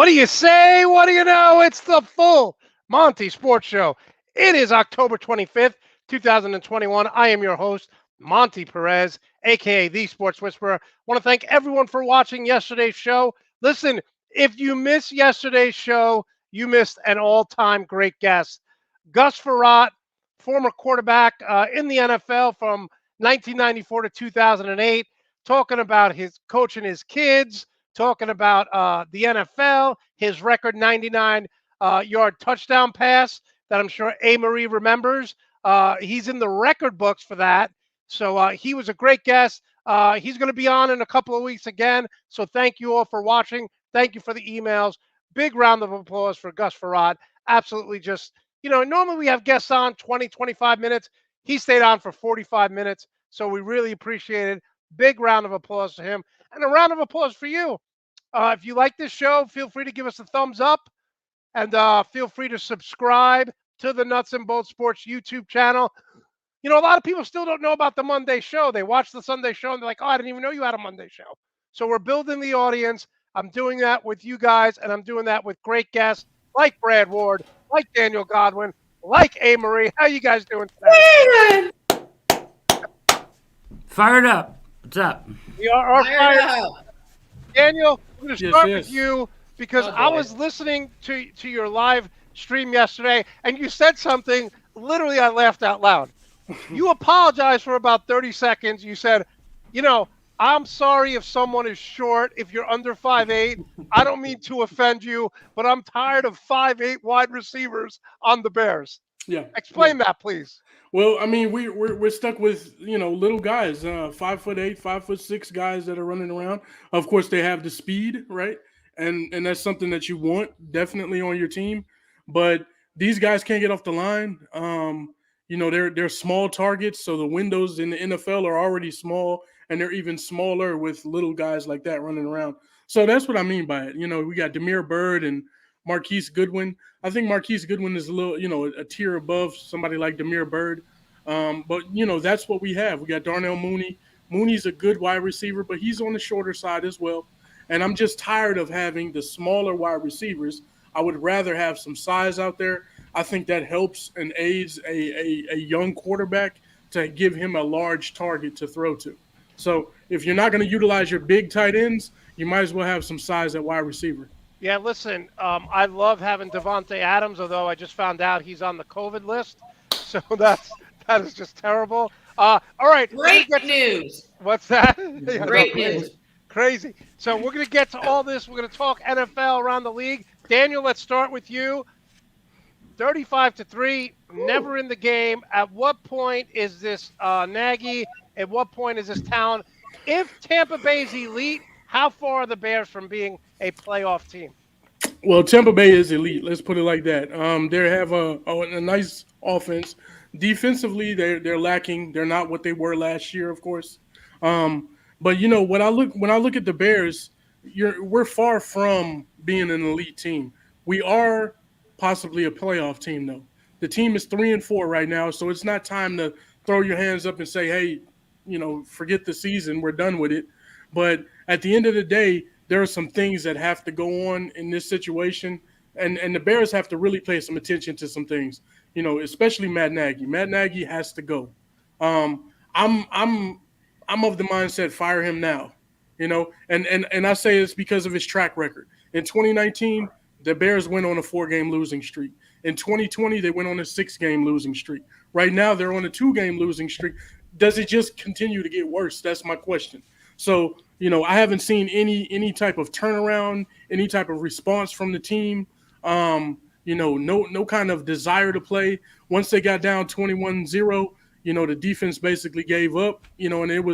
What do you say? What do you know? It's the full Monte Sports Show. It is October 25th, 2021. I am your host, Monte Perez, aka the Sports Whisperer. I want to thank everyone for watching yesterday's show. Listen, if you missed yesterday's show, you missed an all-time great guest. Gus Frerotte, former quarterback in the NFL from 1994 to 2008, talking about his coaching his kids, talking about the NFL, his record 99-yard touchdown pass that I'm sure A. Marie remembers. He's in the record books for that. So he was a great guest. He's going to be on in a couple of weeks again. So thank you all for watching. Thank you for the emails. Big round of applause for Gus Frerotte. Absolutely just, normally we have guests on 20, 25 minutes. He stayed on for 45 minutes. So we really appreciate it. Big round of applause to him. And a round of applause for you. If you like this show, feel free to give us a thumbs up. And feel free to subscribe to the Nuts and Bolts Sports YouTube channel. A lot of people still don't know about the Monday show. They watch the Sunday show and they're like, oh, I didn't even know you had a Monday show. So we're building the audience. I'm doing that with you guys, and I'm doing that with great guests like Brad Ward, like Daniel Godwin, like A. Marie. How you guys doing today? Fired up. What's up? We are fired up. Daniel, I'm going to start with you because I was listening to your live stream yesterday, and you said something, literally I laughed out loud. You apologized for about 30 seconds. You said, I'm sorry if someone is short, if you're under 5'8". I don't mean to offend you, but I'm tired of 5'8" wide receivers on the Bears. Yeah. Explain that, please. Well, I mean, we're stuck with, little guys, 5'8", 5'6" guys that are running around. Of course, they have the speed, right? And that's something that you want definitely on your team. But these guys can't get off the line. They're small targets, so the windows in the NFL are already small, and they're even smaller with little guys like that running around. So that's what I mean by it. We got Damiere Byrd and Marquise Goodwin. I think Marquise Goodwin is a little, a tier above somebody like Damiere Byrd. But that's what we have. We got Darnell Mooney. Mooney's a good wide receiver, but he's on the shorter side as well. And I'm just tired of having the smaller wide receivers. I would rather have some size out there. I think that helps and aids a young quarterback to give him a large target to throw to. So if you're not going to utilize your big tight ends, you might as well have some size at wide receiver. Yeah, listen, I love having Devontae Adams, although I just found out he's on the COVID list. So that is just terrible. All right. Great news. What's that? Great news. Crazy. So we're going to get to all this. We're going to talk NFL around the league. Daniel, let's start with you. 35-3, never in the game. At what point is this Nagy? At what point is this town? If Tampa Bay is elite, how far are the Bears from being a playoff team? Well, Tampa Bay is elite. Let's put it like that. They have a nice offense. Defensively, they're lacking. They're not what they were last year, of course. But when I look at the Bears, we're far from being an elite team. We are possibly a playoff team, though. The team is 3-4 right now, so it's not time to throw your hands up and say, hey, forget the season. We're done with it. But at the end of the day, there are some things that have to go on in this situation, and the Bears have to really pay some attention to some things, especially Matt Nagy. Matt Nagy has to go. I'm of the mindset, fire him now, and I say it's because of his track record. In 2019, the Bears went on a 4-game losing streak. In 2020, they went on a 6-game losing streak. Right now, they're on a 2-game losing streak. Does it just continue to get worse? That's my question. So, I haven't seen any type of turnaround, any type of response from the team. No kind of desire to play. Once they got down 21-0, the defense basically gave up, and it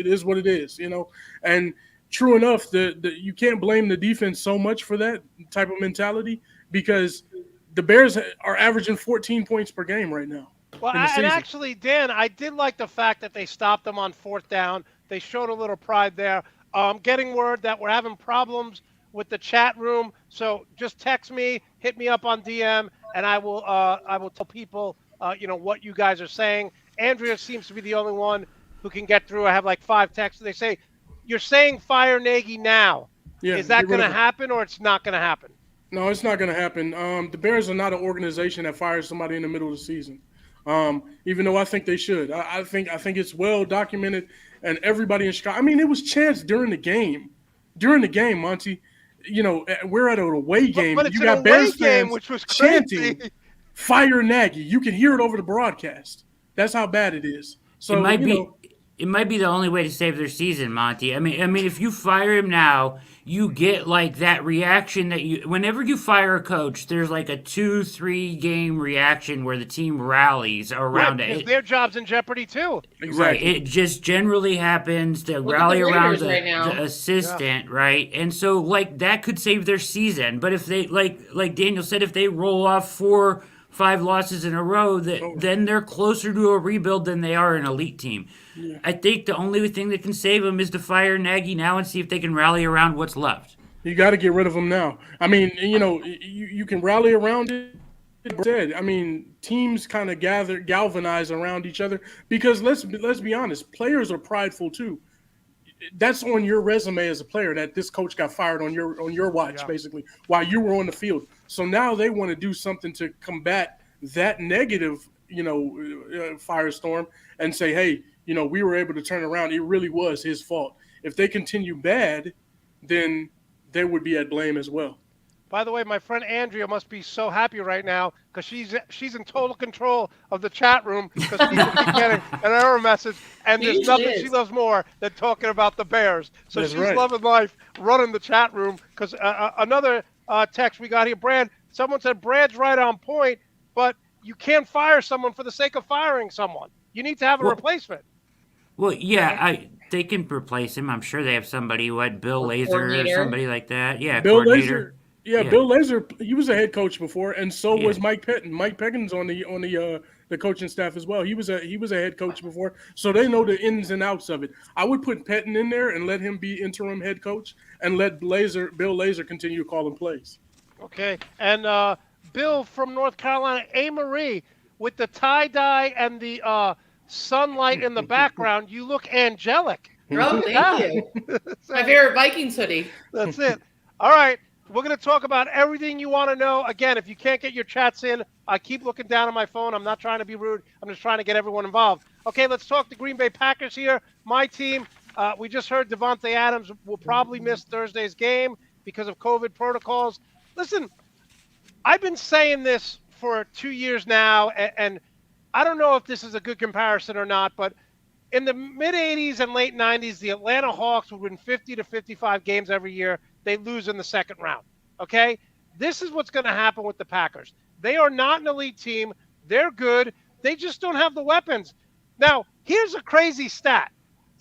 is what it is, And true enough, you can't blame the defense so much for that type of mentality because the Bears are averaging 14 points per game right now. Well, and actually, Dan, I did like the fact that they stopped them on 4th down. They showed a little pride there. Getting word that we're having problems with the chat room, so just text me, hit me up on DM, and I will tell people what you guys are saying. Andrea seems to be the only one who can get through. I have like 5 texts. They say, you're saying fire Nagy now. Yeah, Is that get rid going to of him. happen or it's not going to happen? No, it's not going to happen. The Bears are not an organization that fires somebody in the middle of the season. Even though I think they should. I think it's well documented, and everybody in Chicago. I mean, it was chants during the game. During the game, Monty, we're at an away game. But it's You an got away Bears game, fans which was chanting, crazy. "Fire Nagy." You can hear it over the broadcast. That's how bad it is. It So, might be it might be the only way to save their season, Monty. I mean, if you fire him now, you get like that reaction that you. Whenever you fire a coach, there's like a 2-3 game reaction where the team rallies around Because it. their job's in jeopardy too. Right, exactly. it just generally happens. They Look at rally the around Raiders right now. the assistant, right? And so like that could save their season. But if they like Daniel said, if they roll off 4-5 losses in a row, then they're closer to a rebuild than they are an elite team. Yeah. I think the only thing that can save them is to fire Nagy now and see if they can rally around what's left. You got to get rid of them now. I mean, you can rally around it. I mean, teams kind of galvanize around each other because let's be honest, players are prideful too. That's on your resume as a player that this coach got fired on your watch, basically, while you were on the field. So now they want to do something to combat that negative, firestorm and say, hey, we were able to turn around. It really was his fault. If they continue bad, then they would be at blame as well. By the way, my friend Andrea must be so happy right now because she's in total control of the chat room because people keep getting an error message, and She there's usually nothing is. she loves more than talking about the Bears. So That's she's right. loving life running the chat room because another text we got here, Brad. Someone said Brad's right on point, but you can't fire someone for the sake of firing someone. You need to have a replacement. Well, yeah, they can replace him. I'm sure they have somebody, Bill Or Lazor or coordinator. somebody like that. Yeah, Bill coordinator. Lazor, yeah, Yeah. Bill Lazor, he was a head coach before, and so was Yeah. Mike Pettin. Mike Pettin's on the coaching staff as well. He was a head coach before, so they know the ins and outs of it. I would put Pettin in there and let him be interim head coach, and let Bill Lazor continue calling plays. Okay, and Bill from North Carolina, A. Marie, with the tie-dye and the sunlight in the background, you look angelic. Oh, Yeah. thank you. My favorite Vikings hoodie. That's it. All right, we're going to talk about everything you want to know. Again, if you can't get your chats in, I keep looking down at my phone. I'm not trying to be rude. I'm just trying to get everyone involved. Okay, let's talk the Green Bay Packers here. My team, we just heard Devontae Adams will probably miss Thursday's game because of COVID protocols. Listen, I've been saying this for 2 years now, and I don't know if this is a good comparison or not, but in the mid-'80s and late '90s, the Atlanta Hawks would win 50 to 55 games every year. They lose in the second round, okay? This is what's going to happen with the Packers. They are not an elite team. They're good. They just don't have the weapons. Now, here's a crazy stat.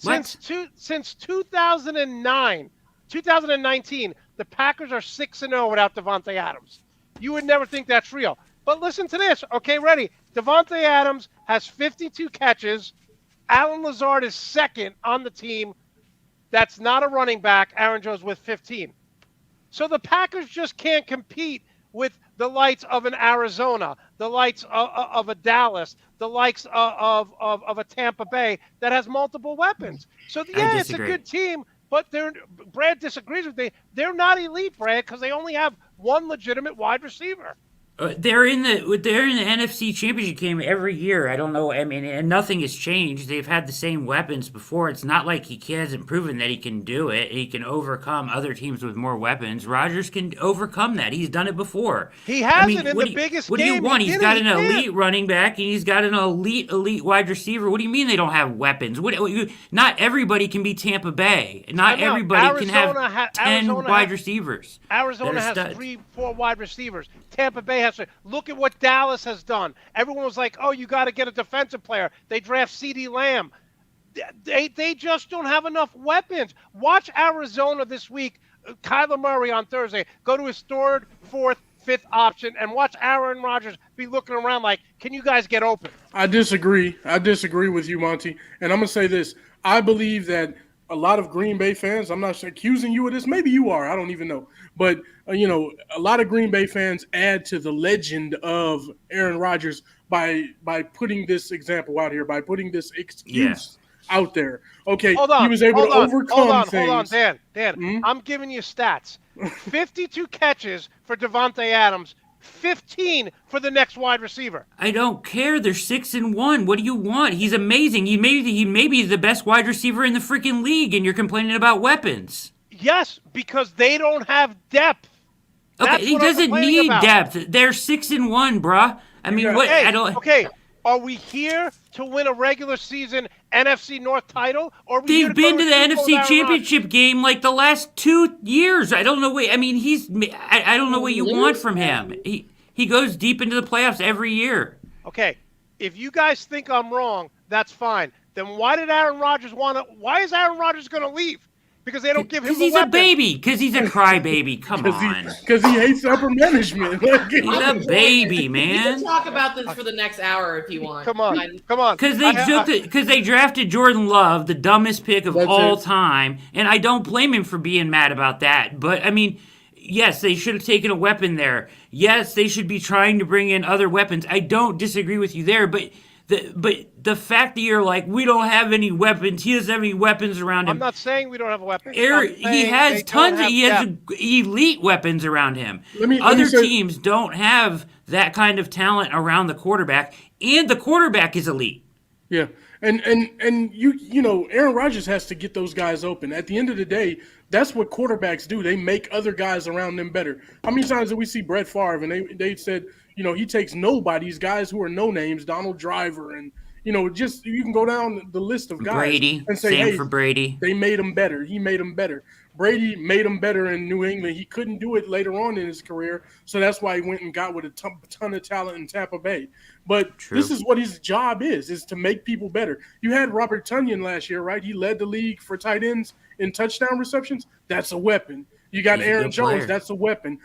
What? Since 2019, the Packers are 6-0 without Devontae Adams. You would never think that's real. But listen to this. Okay, ready? Devontae Adams has 52 catches. Alan Lazard is second on the team. That's not a running back. Aaron Jones with 15. So the Packers just can't compete with the likes of an Arizona, the likes of a Dallas, the likes of a Tampa Bay that has multiple weapons. So yeah, it's a disagree. good team, but Brad disagrees with me. They're not elite, Brad, because they only have one legitimate wide receiver. They're in the NFC Championship game every year. I don't know. I mean, and nothing has changed. They've had the same weapons before. It's not like he hasn't proven that he can do it. He can overcome other teams with more weapons. Rodgers can overcome that. He's done it before. He hasn't in what the biggest What do you game. want? He He's did got it. an He can't. elite running back and he's got an elite wide receiver. What do you mean they don't have weapons? Not everybody can be Tampa Bay. Not Time out. everybody can Arizona have 10 Arizona wide has- receivers. Arizona that are has studs. 3-4 wide receivers. Tampa Bay has to. Look at what Dallas has done. Everyone was like, oh, you got to get a defensive player. They draft CeeDee Lamb. They just don't have enough weapons. Watch Arizona this week. Kyler Murray on Thursday. Go to his third, fourth, fifth option and watch Aaron Rodgers be looking around like, can you guys get open? I disagree. I disagree with you, Monty. And I'm going to say this. I believe that a lot of Green Bay fans, I'm not accusing you of this. Maybe you are. I don't even know. But, a lot of Green Bay fans add to the legend of Aaron Rodgers by putting this example out here, by putting this excuse out there. Okay, Hold on. he was able to overcome things. Hold on, Dan. Hmm? I'm giving you stats. 52 catches for Devontae Adams, 15 for the next wide receiver. I don't care. They're 6-1. What do you want? He's amazing. He may be the best wide receiver in the freaking league, and you're complaining about weapons. Yes, because they don't have depth. Okay, he doesn't need depth. They're 6-1, bruh. I mean, what? Hey, I don't. Okay, are we here to win a regular season NFC North title, or are we They've been to the NFC Championship game like the last 2 years. I don't know what. I mean, I don't know what you want from him. He goes deep into the playoffs every year. Okay, if you guys think I'm wrong, that's fine. Then why is Aaron Rodgers going to leave? Because they don't give him. Because he's a baby. Because he's a crybaby. Come on. Because he hates upper management. He's a baby, man. We can talk about this for the next hour if you want. Come on. Because they drafted Jordan Love, the dumbest pick of all time, and I don't blame him for being mad about that. But I mean, yes, they should have taken a weapon there. Yes, they should be trying to bring in other weapons. I don't disagree with you there, but the fact that you're like, we don't have any weapons, he doesn't have any weapons around him. I'm not saying we don't have a weapon. He has tons. He has elite weapons around him. Other teams don't have that kind of talent around the quarterback, and the quarterback is elite. Yeah, and you know, Aaron Rodgers has to get those guys open. At the end of the day, that's what quarterbacks do. They make other guys around them better. How many times did we see Brett Favre and they said, you know, he takes nobodies, guys who are no names, Donald Driver, and you know, just you can go down the list of guys Brady, and say, same hey, for Brady. They made him better. He made him better. Brady made him better in New England. He couldn't do it later on in his career, so that's why he went and got with a ton of talent in Tampa Bay. But This is what his job is to make people better. You had Robert Tonyan last year, right? He led the league for tight ends in touchdown receptions. That's a weapon. You got Aaron Jones. That's a weapon.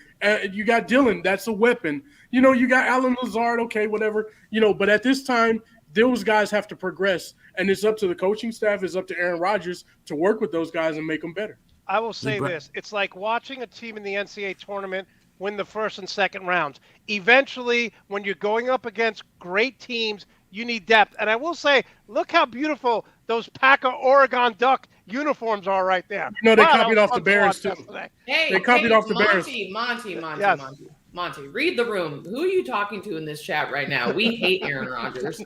You got Dillon. That's a weapon. You know, you got Alan Lazard. Okay, whatever. You know, but at this time, those guys have to progress, and it's up to the coaching staff. It's up to Aaron Rodgers to work with those guys and make them better. I will say this. It's like watching a team in the NCAA tournament win the first and second rounds. Eventually, when you're going up against great teams, you need depth. And I will say, look how beautiful those Packer Oregon Duck uniforms are right there. No, they copied off the Bears, too. Hey, they copied off the Bears. Monte, read the room. Who are you talking to in this chat right now? We hate Aaron Rodgers.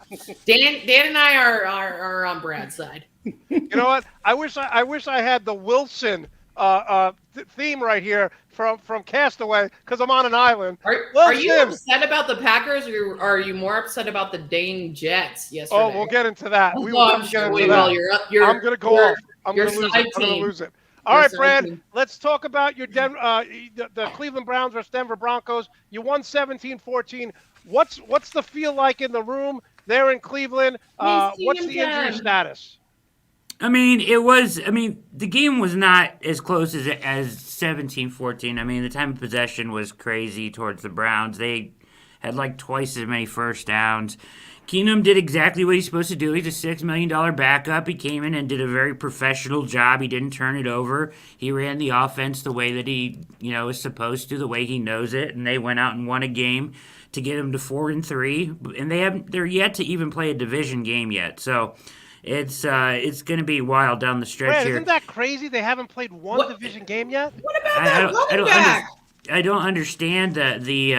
Dan and I are on Brad's side. You know what? I wish I had the Wilson theme right here from Castaway because I'm on an island. Are you upset about the Packers, or are you more upset about the Dane Jets yesterday? Oh, we'll get into that. I'm going to go off. I'm going to lose it. All right, Brad, let's talk about your the Cleveland Browns versus Denver Broncos. You won 17-14. What's the feel like in the room there in Cleveland? What's the injury status? I mean, the game was not as close as 17-14. I mean, the time of possession was crazy towards the Browns. They had like twice as many first downs. Keenum did exactly what he's supposed to do. He's a $6 million backup. He came in and did a very professional job. He didn't turn it over. He ran the offense the way that he, is supposed to, the way he knows it. And they went out and won a game to get him to 4-3. And they're yet to even play a division game yet. So it's going to be wild down the stretch here. Isn't that crazy? They haven't played one division game yet. What about that running back? I don't understand the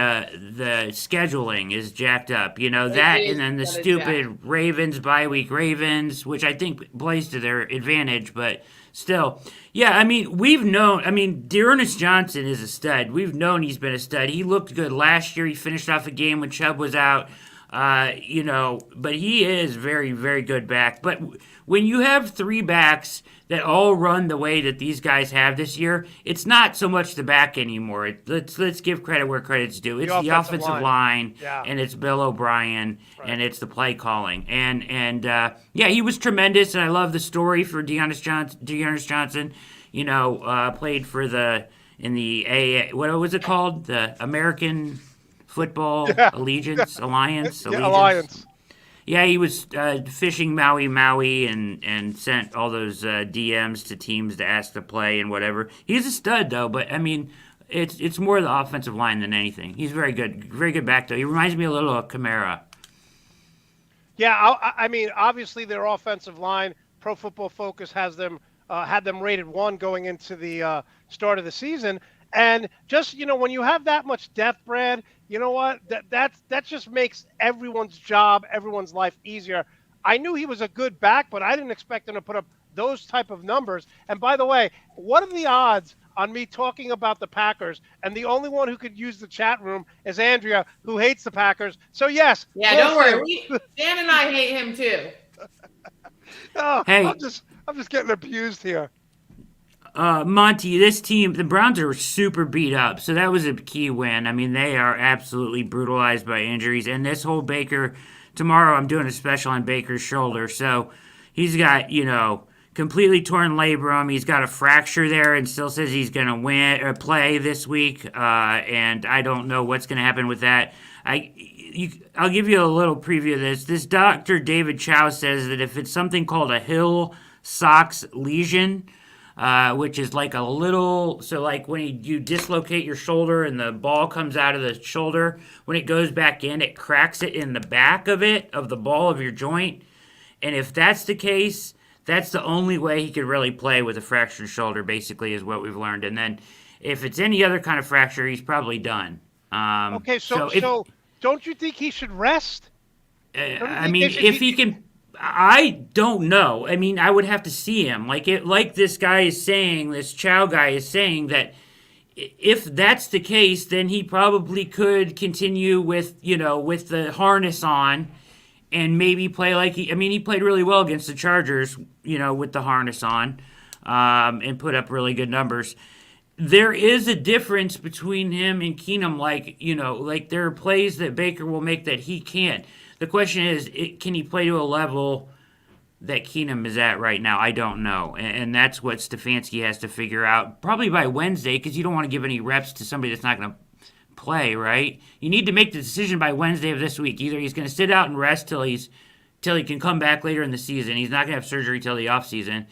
scheduling is jacked up. And then the stupid Ravens bye week Ravens, which I think plays to their advantage, but still, yeah. I mean, we've known. I mean, Dearness Johnson is a stud. We've known he's been a stud. He looked good last year. He finished off a game when Chubb was out. But he is very, very good back. But when you have three backs that all run the way that these guys have this year, it's not so much the back anymore. Let's give credit where credit's due. It's the offensive line, and it's Bill O'Brien, and it's the play calling. And he was tremendous, and I love the story for Dearness Johnson. Played for in the what was it called? The American Football Alliance. Alliance. Yeah, he was fishing Maui and sent all those DMs to teams to ask to play and whatever. He's a stud though, but I mean, it's more the offensive line than anything. He's very good back though. He reminds me a little of Kamara. Yeah, I mean, obviously their offensive line Pro Football Focus has them had them rated 1 going into the start of the season. And just when you have that much depth, Brad, you know what? That just makes everyone's job, everyone's life easier. I knew he was a good back, but I didn't expect him to put up those type of numbers. And by the way, what are the odds on me talking about the Packers? And the only one who could use the chat room is Andrea, who hates the Packers. So yes. Yeah, don't worry. Dan and I hate him too. Oh, Hey. I'm just getting abused here. Monty, this team, the Browns are super beat up, so that was a key win. I mean, they are absolutely brutalized by injuries, and this whole Baker, tomorrow I'm doing a special on Baker's shoulder, so he's got, completely torn labrum. He's got a fracture there and still says he's going to win or play this week, and I don't know what's going to happen with that. I'll give you a little preview of this. This Dr. David Chow says that if it's something called a Hill Sachs lesion, which is like a little, so like when you dislocate your shoulder and the ball comes out of the shoulder, when it goes back in, it cracks it in the back of the ball of your joint. And if that's the case, that's the only way he could really play with a fractured shoulder, basically, is what we've learned. And then if it's any other kind of fracture, he's probably done. Okay, so don't you think he should rest? I mean, if he can, I don't know. I mean, I would have to see him. Like this guy is saying, this Chow guy is saying that if that's the case, then he probably could continue with with the harness on, and maybe play like he played really well against the Chargers, with the harness on, and put up really good numbers. There is a difference between him and Keenum, like there are plays that Baker will make that he can't. The question is, can he play to a level that Keenum is at right now? I don't know. And that's what Stefanski has to figure out, probably by Wednesday, because you don't want to give any reps to somebody that's not going to play, right? You need to make the decision by Wednesday of this week. Either he's going to sit out and rest till he can come back later in the season. He's not going to have surgery till the offseason.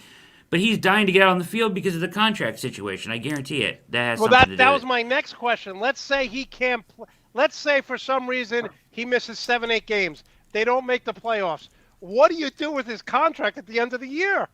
But he's dying to get out on the field because of the contract situation. I guarantee it. That was my next question. Let's say he can't let's say for some reason he misses 7-8 games. They don't make the playoffs. What do you do with his contract at the end of the year?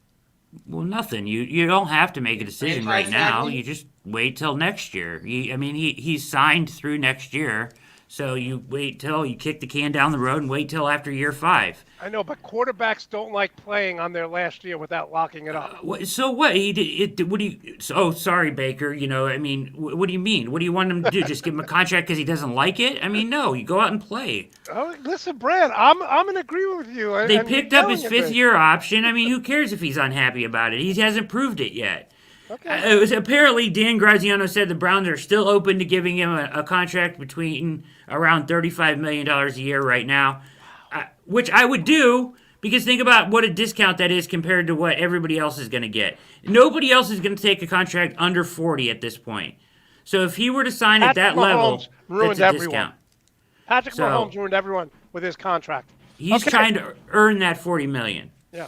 Well, nothing. You don't have to make a decision right now. You just wait till next year. He's signed through next year. So you wait till you kick the can down the road and wait till after year 5. I know, but quarterbacks don't like playing on their last year without locking it up. So what? He did. What do you? Oh, sorry, Baker. What do you mean? What do you want him to do? Just give him a contract because he doesn't like it? I mean, no. You go out and play. Oh, listen, Brad. I'm in agreement with you. They picked up his 5th-year option. I mean, who cares if he's unhappy about it? He hasn't proved it yet. Okay. It was apparently Dan Graziano said the Browns are still open to giving him a contract between around $35 million a year right now, which I would do because think about what a discount that is compared to what everybody else is going to get. Nobody else is going to take a contract under 40 at this point. So if he were to sign at that level, that's a discount. Patrick Mahomes ruined everyone with his contract. He's trying to earn that $40 million. Yeah.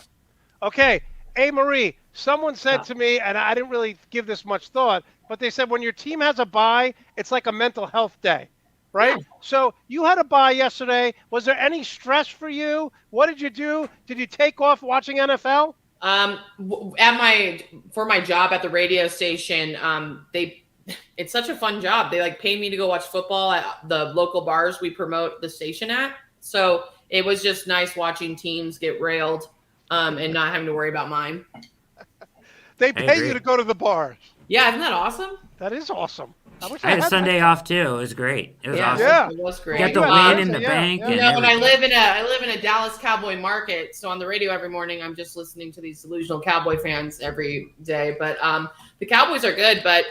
Okay. Hey, Marie, someone said to me, and I didn't really give this much thought, but they said when your team has a bye, it's like a mental health day, right? Yeah. So you had a bye yesterday. Was there any stress for you? What did you do? Did you take off watching NFL? For my job at the radio station, it's such a fun job. They pay me to go watch football at the local bars we promote the station at. So it was just nice watching teams get railed. And not having to worry about mine. They pay you to go to the bars. Yeah, isn't that awesome? That is awesome. I had a Sunday off too. It was great. It was awesome. Yeah, it was great. You got the win in the bank. Yeah. And I live in a Dallas Cowboy market, so on the radio every morning I'm just listening to these delusional Cowboy fans every day. But the Cowboys are good, but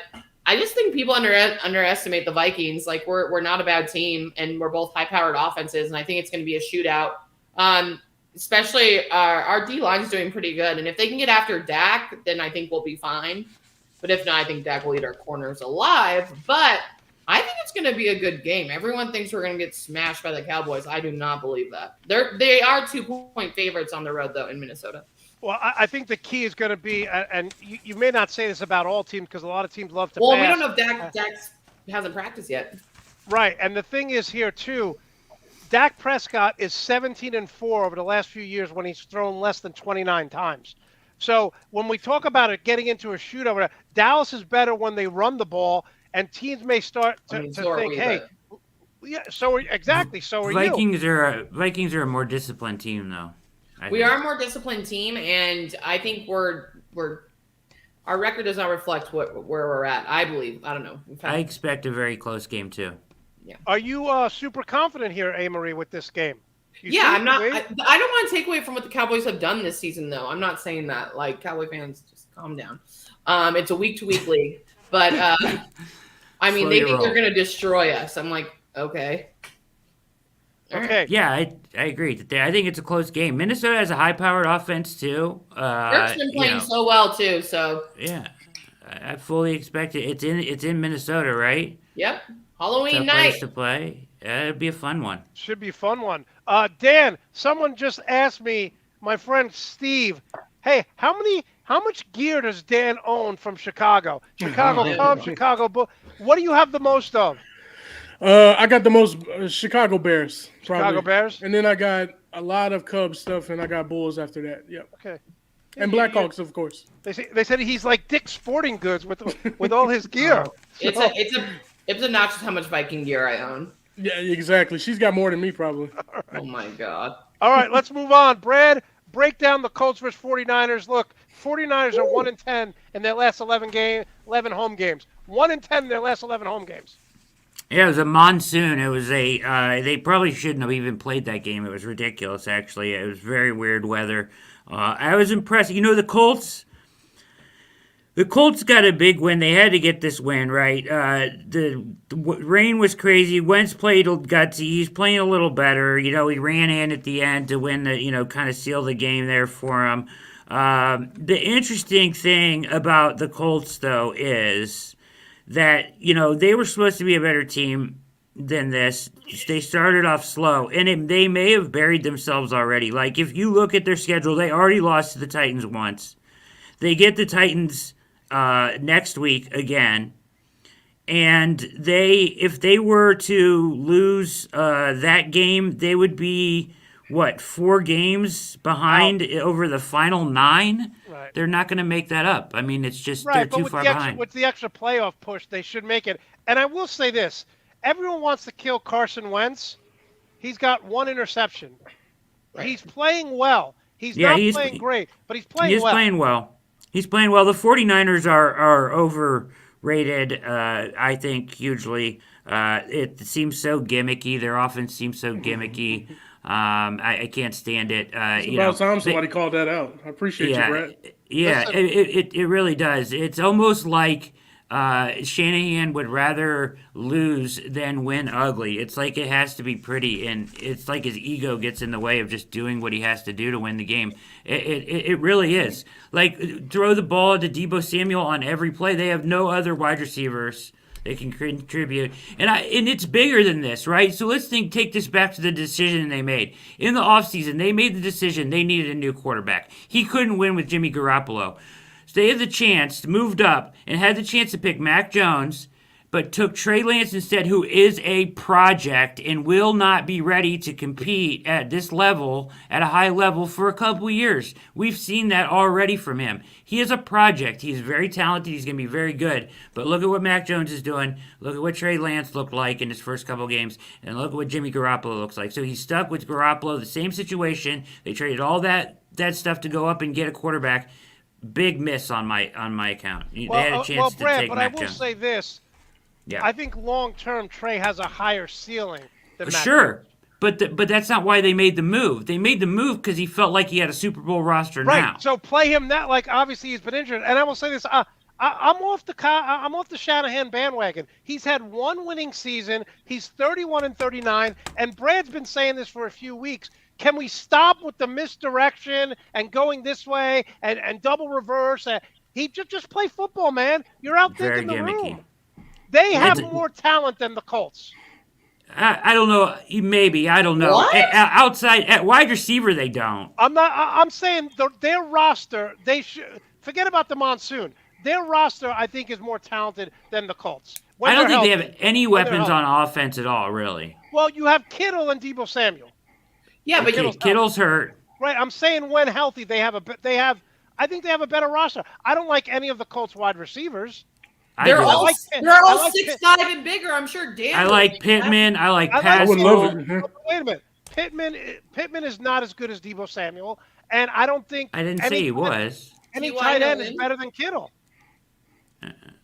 I just think people underestimate the Vikings. We're not a bad team, and we're both high-powered offenses, and I think it's going to be a shootout. Especially our D-line's doing pretty good. And if they can get after Dak, then I think we'll be fine. But if not, I think Dak will eat our corners alive. But I think it's going to be a good game. Everyone thinks we're going to get smashed by the Cowboys. I do not believe that. They are 2-point favorites on the road, though, in Minnesota. Well, I think the key is going to be, and you may not say this about all teams because a lot of teams love to pass. We don't know if Dak hasn't practiced yet. Right. And the thing is here, too, Dak Prescott is 17-4 over the last few years when he's thrown less than 29 times. So when we talk about it getting into a shootout, Dallas is better when they run the ball, and teams may start I to, mean, to so are think, we, hey, but yeah, exactly, so are you. Vikings are a more disciplined team, though. we are a more disciplined team, and I think we're our record does not reflect where we're at. I believe. I don't know. In fact, I expect a very close game too. Are you super confident here, Amory, with this game? Yeah, I'm not. I don't want to take away from what the Cowboys have done this season, though. I'm not saying that. Like, Cowboy fans, just calm down. It's a week-to-week league, but I mean, they think they're going to destroy us. I'm like, okay. Okay. Yeah, I agree. I think it's a close game. Minnesota has a high-powered offense too. Kirk's been playing so well too. So yeah, I fully expect it. It's in Minnesota, right? Yep. Halloween Tough night place to play. It'd be a fun one. Should be a fun one. Dan, someone just asked me, my friend Steve, hey, how much gear does Dan own from Chicago? Chicago Cubs, Chicago Bulls. What do you have the most of? I got the most Chicago Bears. Probably. Chicago Bears? And then I got a lot of Cubs stuff, and I got Bulls after that. Yep. Okay. And Blackhawks, of course. They said he's like Dick's Sporting Goods with all his gear. It's obnoxious how much Viking gear I own. Yeah, exactly. She's got more than me, probably. Right. Oh, my God. All right, let's move on. Brad, break down the Colts versus 49ers. Look, 49ers are 1-10 in their last 11 home games. 1-10 in their last 11 home games. Yeah, it was a monsoon. It was they probably shouldn't have even played that game. It was ridiculous, actually. It was very weird weather. I was impressed. The Colts... The Colts got a big win. They had to get this win, right? The rain was crazy. Wentz played gutsy. He's playing a little better. He ran in at the end to win the, kind of seal the game there for him. The interesting thing about the Colts, though, is that, they were supposed to be a better team than this. They started off slow, and they may have buried themselves already. Like, if you look at their schedule, they already lost to the Titans once. They get the Titans next week again, and if they were to lose that game, they would be 4 games behind over the final 9. Right. They're not going to make that up. I mean, it's just right, they're too far behind. With the extra playoff push, they should make it. And I will say this: everyone wants to kill Carson Wentz. He's got 1 interception. Right. He's playing well. He's not playing great, but he's playing well. He's playing well. He's playing well. The 49ers are overrated, I think, hugely. It seems so gimmicky. Their offense seems so gimmicky. I can't stand it. It's about time somebody called that out. I appreciate you, Brett. Yeah, it really does. It's almost like Shanahan would rather lose than win ugly. It's like it has to be pretty, and it's like his ego gets in the way of just doing what he has to do to win the game. It really is. Like, throw the ball to Deebo Samuel on every play. They have no other wide receivers that can contribute. And it's bigger than this, right? So let's take this back to the decision they made. In the offseason, they made the decision they needed a new quarterback. He couldn't win with Jimmy Garoppolo. So they had the chance, moved up, and had the chance to pick Mac Jones, but took Trey Lance instead, who is a project and will not be ready to compete at this level, at a high level, for a couple years. We've seen that already from him. He is a project. He's very talented. He's going to be very good. But look at what Mac Jones is doing. Look at what Trey Lance looked like in his first couple games. And look at what Jimmy Garoppolo looks like. So he's stuck with Garoppolo, the same situation. They traded all that stuff to go up and get a quarterback. Big miss on my account. They had a chance to take Mac Jones. But I will say this. Yeah. I think long-term Trey has a higher ceiling than Mac Sure. But that's not why they made the move. They made the move because he felt like he had a Super Bowl roster now. Right. So play him that, like, obviously he's been injured. And I will say this. I'm off the Shanahan bandwagon. He's had 1 winning season. He's 31-39. And Brad's been saying this for a few weeks. Can we stop with the misdirection and going this way and double reverse? He just play football, man. You're out there in the room. They have more talent than the Colts. I don't know. Maybe. I don't know. What? Outside, at wide receiver, they don't. I'm saying their roster, they should forget about the monsoon. Their roster, I think, is more talented than the Colts. I don't think they have any weapons on offense at all, really. Well, you have Kittle and Deebo Samuel. Yeah, but Kittle's hurt. Right. I'm saying when healthy, they have I think they have a better roster. I don't like any of the Colts wide receivers. I do. like Pitt- they're I all like 6'5" and bigger. I'm sure Dan. I would like think that. Pittman. I like I like I would love Pascal. it. Wait a minute. Pittman is not as good as Deebo Samuel, and I don't think I didn't say he was. any T.Y. tight end is Hilton. better than Kittle.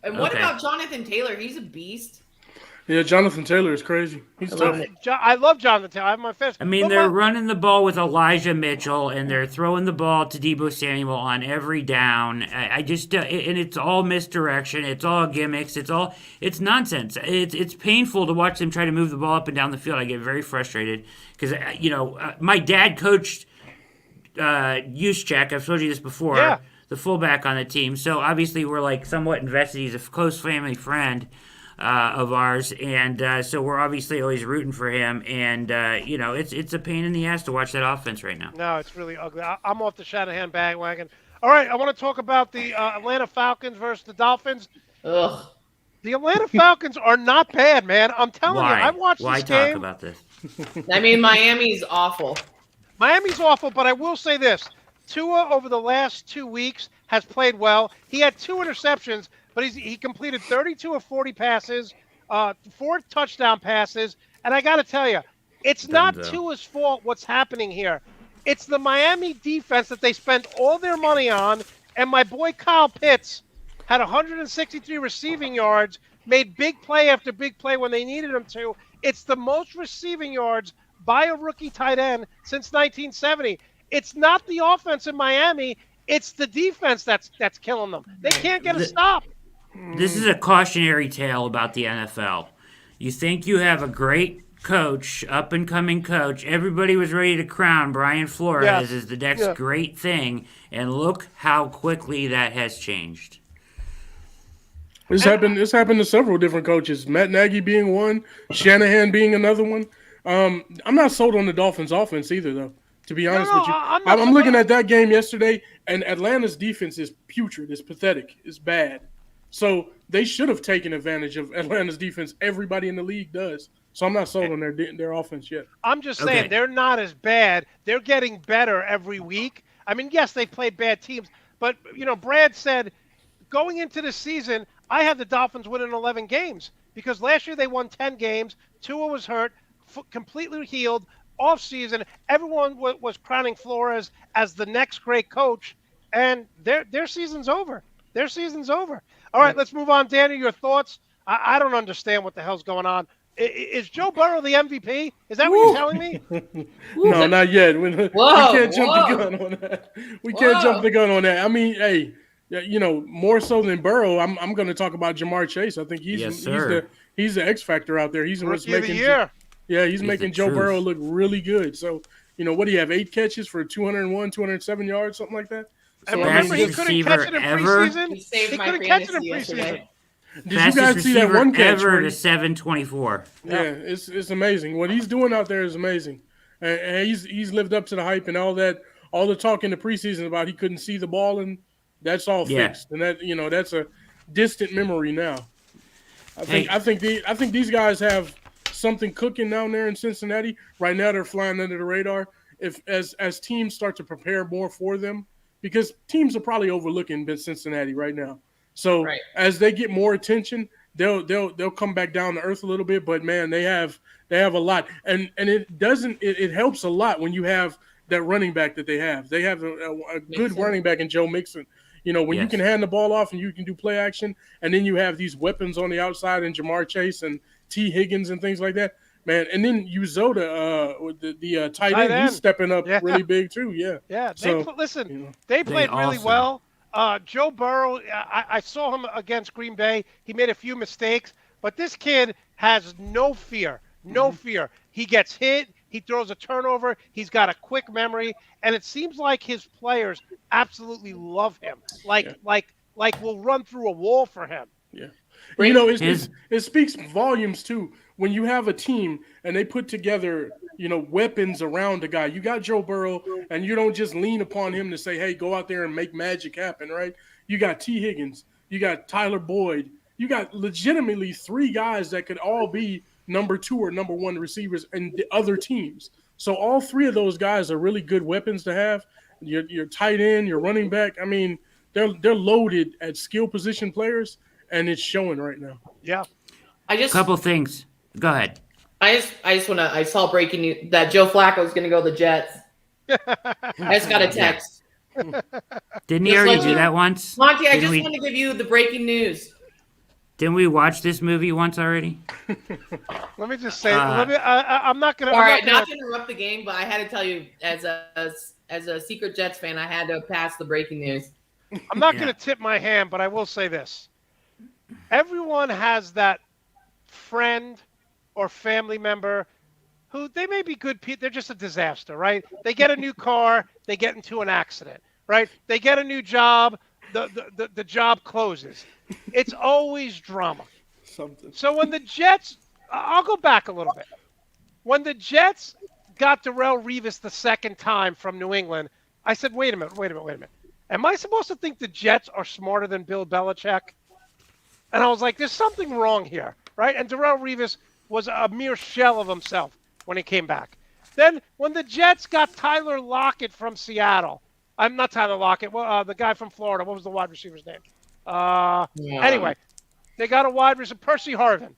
And what Okay. about Jonathan Taylor? He's a beast. Yeah, Jonathan Taylor is crazy. He's tough. I love Jonathan Taylor. I have my fist. I mean, they're running the ball with Elijah Mitchell, and they're throwing the ball to Deebo Samuel on every down. I just and it's all misdirection. It's all gimmicks. It's nonsense. It's painful to watch them try to move the ball up and down the field. I get very frustrated because my dad coached Juszczyk. I've told you this before. Yeah. The fullback on the team. So obviously we're like somewhat invested. He's a close family friend of ours, and so we're obviously always rooting for him. And it's a pain in the ass to watch that offense right now. No, it's really ugly. I'm off the Shanahan bandwagon. All right, I want to talk about the Atlanta Falcons versus the Dolphins. Ugh. The Atlanta Falcons are not bad, man. I'm telling Why? you. I watched Why this talk game. about this? I mean, Miami's awful. Miami's awful, but I will say this. Tua, over the last 2 weeks, has played well. He had 2 interceptions, but he completed 32 of 40 passes, 4 touchdown passes. And I got to tell you, it's not Dunzo. Tua's fault what's happening here. It's the Miami defense that they spent all their money on. And my boy Kyle Pitts had 163 receiving yards, made big play after big play when they needed him to. It's the most receiving yards by a rookie tight end since 1970. It's not the offense in Miami. It's the defense that's killing them. They can't get a stop. This is a cautionary tale about the NFL. You think you have a great coach, up and coming coach. Everybody was ready to crown Brian Flores Yes. as the next Yeah. great thing, and look how quickly that has changed. This happened to several different coaches. Matt Nagy being one, Shanahan being another one. I'm not sold on the Dolphins' offense either, though. To be honest with you, I'm looking at that game yesterday, and Atlanta's defense is putrid. It's pathetic. It's bad. So they should have taken advantage of Atlanta's defense. Everybody in the league does. So I'm not sold on their offense yet. I'm just saying Okay. they're not as bad. They're getting better every week. I mean, yes, they played bad teams, but Brad said going into the season, I had the Dolphins winning 11 games because last year they won 10 games. Tua was hurt, completely healed. Off season, everyone was crowning Flores as the next great coach, and their season's over. Their season's over. All right, let's move on. Danny, your thoughts? I don't understand what the hell's going on. Is Joe Burrow the MVP? Is that what you're telling me? No, not yet. We Whoa, can't jump whoa. the gun on that. We can't jump the gun on that. I mean, hey, more so than Burrow, I'm going to talk about Jamar Chase. I think he's the X factor out there. He's what's Rookie of the making year. Yeah, he's the making Joe truth. Burrow look really good. So, what do you have? 8 catches for 201, 207 yards, something like that? And So, remember, he Fastest couldn't catch it in receiver ever. preseason. He saved He my couldn't catch it in fantasy preseason. yesterday. did you Fastest guys see that receiver one catch? ever where to he- 724. Yeah, it's amazing. What he's doing out there is amazing. And he's lived up to the hype and all that. All the talk in the preseason about he couldn't see the ball, and that's all fixed. And that that's a distant memory now. I think these guys have something cooking down there in Cincinnati. Right now they're flying under the radar. As teams start to prepare more for them, because teams are probably overlooking Cincinnati right now. So as they get more attention, they'll come back down to earth a little bit. But man, they have a lot, and it helps a lot when you have that running back that they have. They have a good running back in Joe Mixon. When you can hand the ball off and you can do play action, and then you have these weapons on the outside and Jamar Chase and T. Higgins and things like that, man. And then Uzota, with the tight end, he's stepping up really big too. Yeah. Yeah. So, they played really awesome. well. Joe Burrow, I saw him against Green Bay. He made a few mistakes, but this kid has no fear. No fear. He gets hit. He throws a turnover. He's got a quick memory, and it seems like his players absolutely love him. Like will run through a wall for him. Yeah. It speaks volumes too when you have a team and they put together, weapons around the guy. You got Joe Burrow, and you don't just lean upon him to say, "Hey, go out there and make magic happen." Right? You got T. Higgins, you got Tyler Boyd, you got legitimately 3 guys that could all be number 2 or number 1 receivers in the other teams. So all 3 of those guys are really good weapons to have. your tight end, your running back. I mean, they're loaded at skill position players, and it's showing right now. Yeah. Couple things. Go ahead. I just want to. I saw breaking news that Joe Flacco is going to go to the Jets. I just got a text. Didn't he Just already let do you- that once? Monty, I Didn't just we- want to give you the breaking news. Didn't we watch this movie once already? Let me just say, I'm not gonna. All right, I'm not not to interrupt the game, but I had to tell you, as a secret Jets fan, I had to pass the breaking news. I'm not gonna tip my hand, but I will say this: everyone has that friend or family member who they may be good people. They're just a disaster, right? They get a new car, they get into an accident, right? They get a new job, the job closes. It's always drama. Something. So when the Jets, I'll go back a little bit. When the Jets got Darrelle Revis the second time from New England, I said, wait a minute. Am I supposed to think the Jets are smarter than Bill Belichick? And I was like, there's something wrong here, right? And Darrelle Revis was a mere shell of himself when he came back. Then when the Jets got Tyler Lockett from Seattle, I'm not Tyler Lockett, the guy from Florida. What was the wide receiver's name? Anyway, they got a wide receiver, Percy Harvin.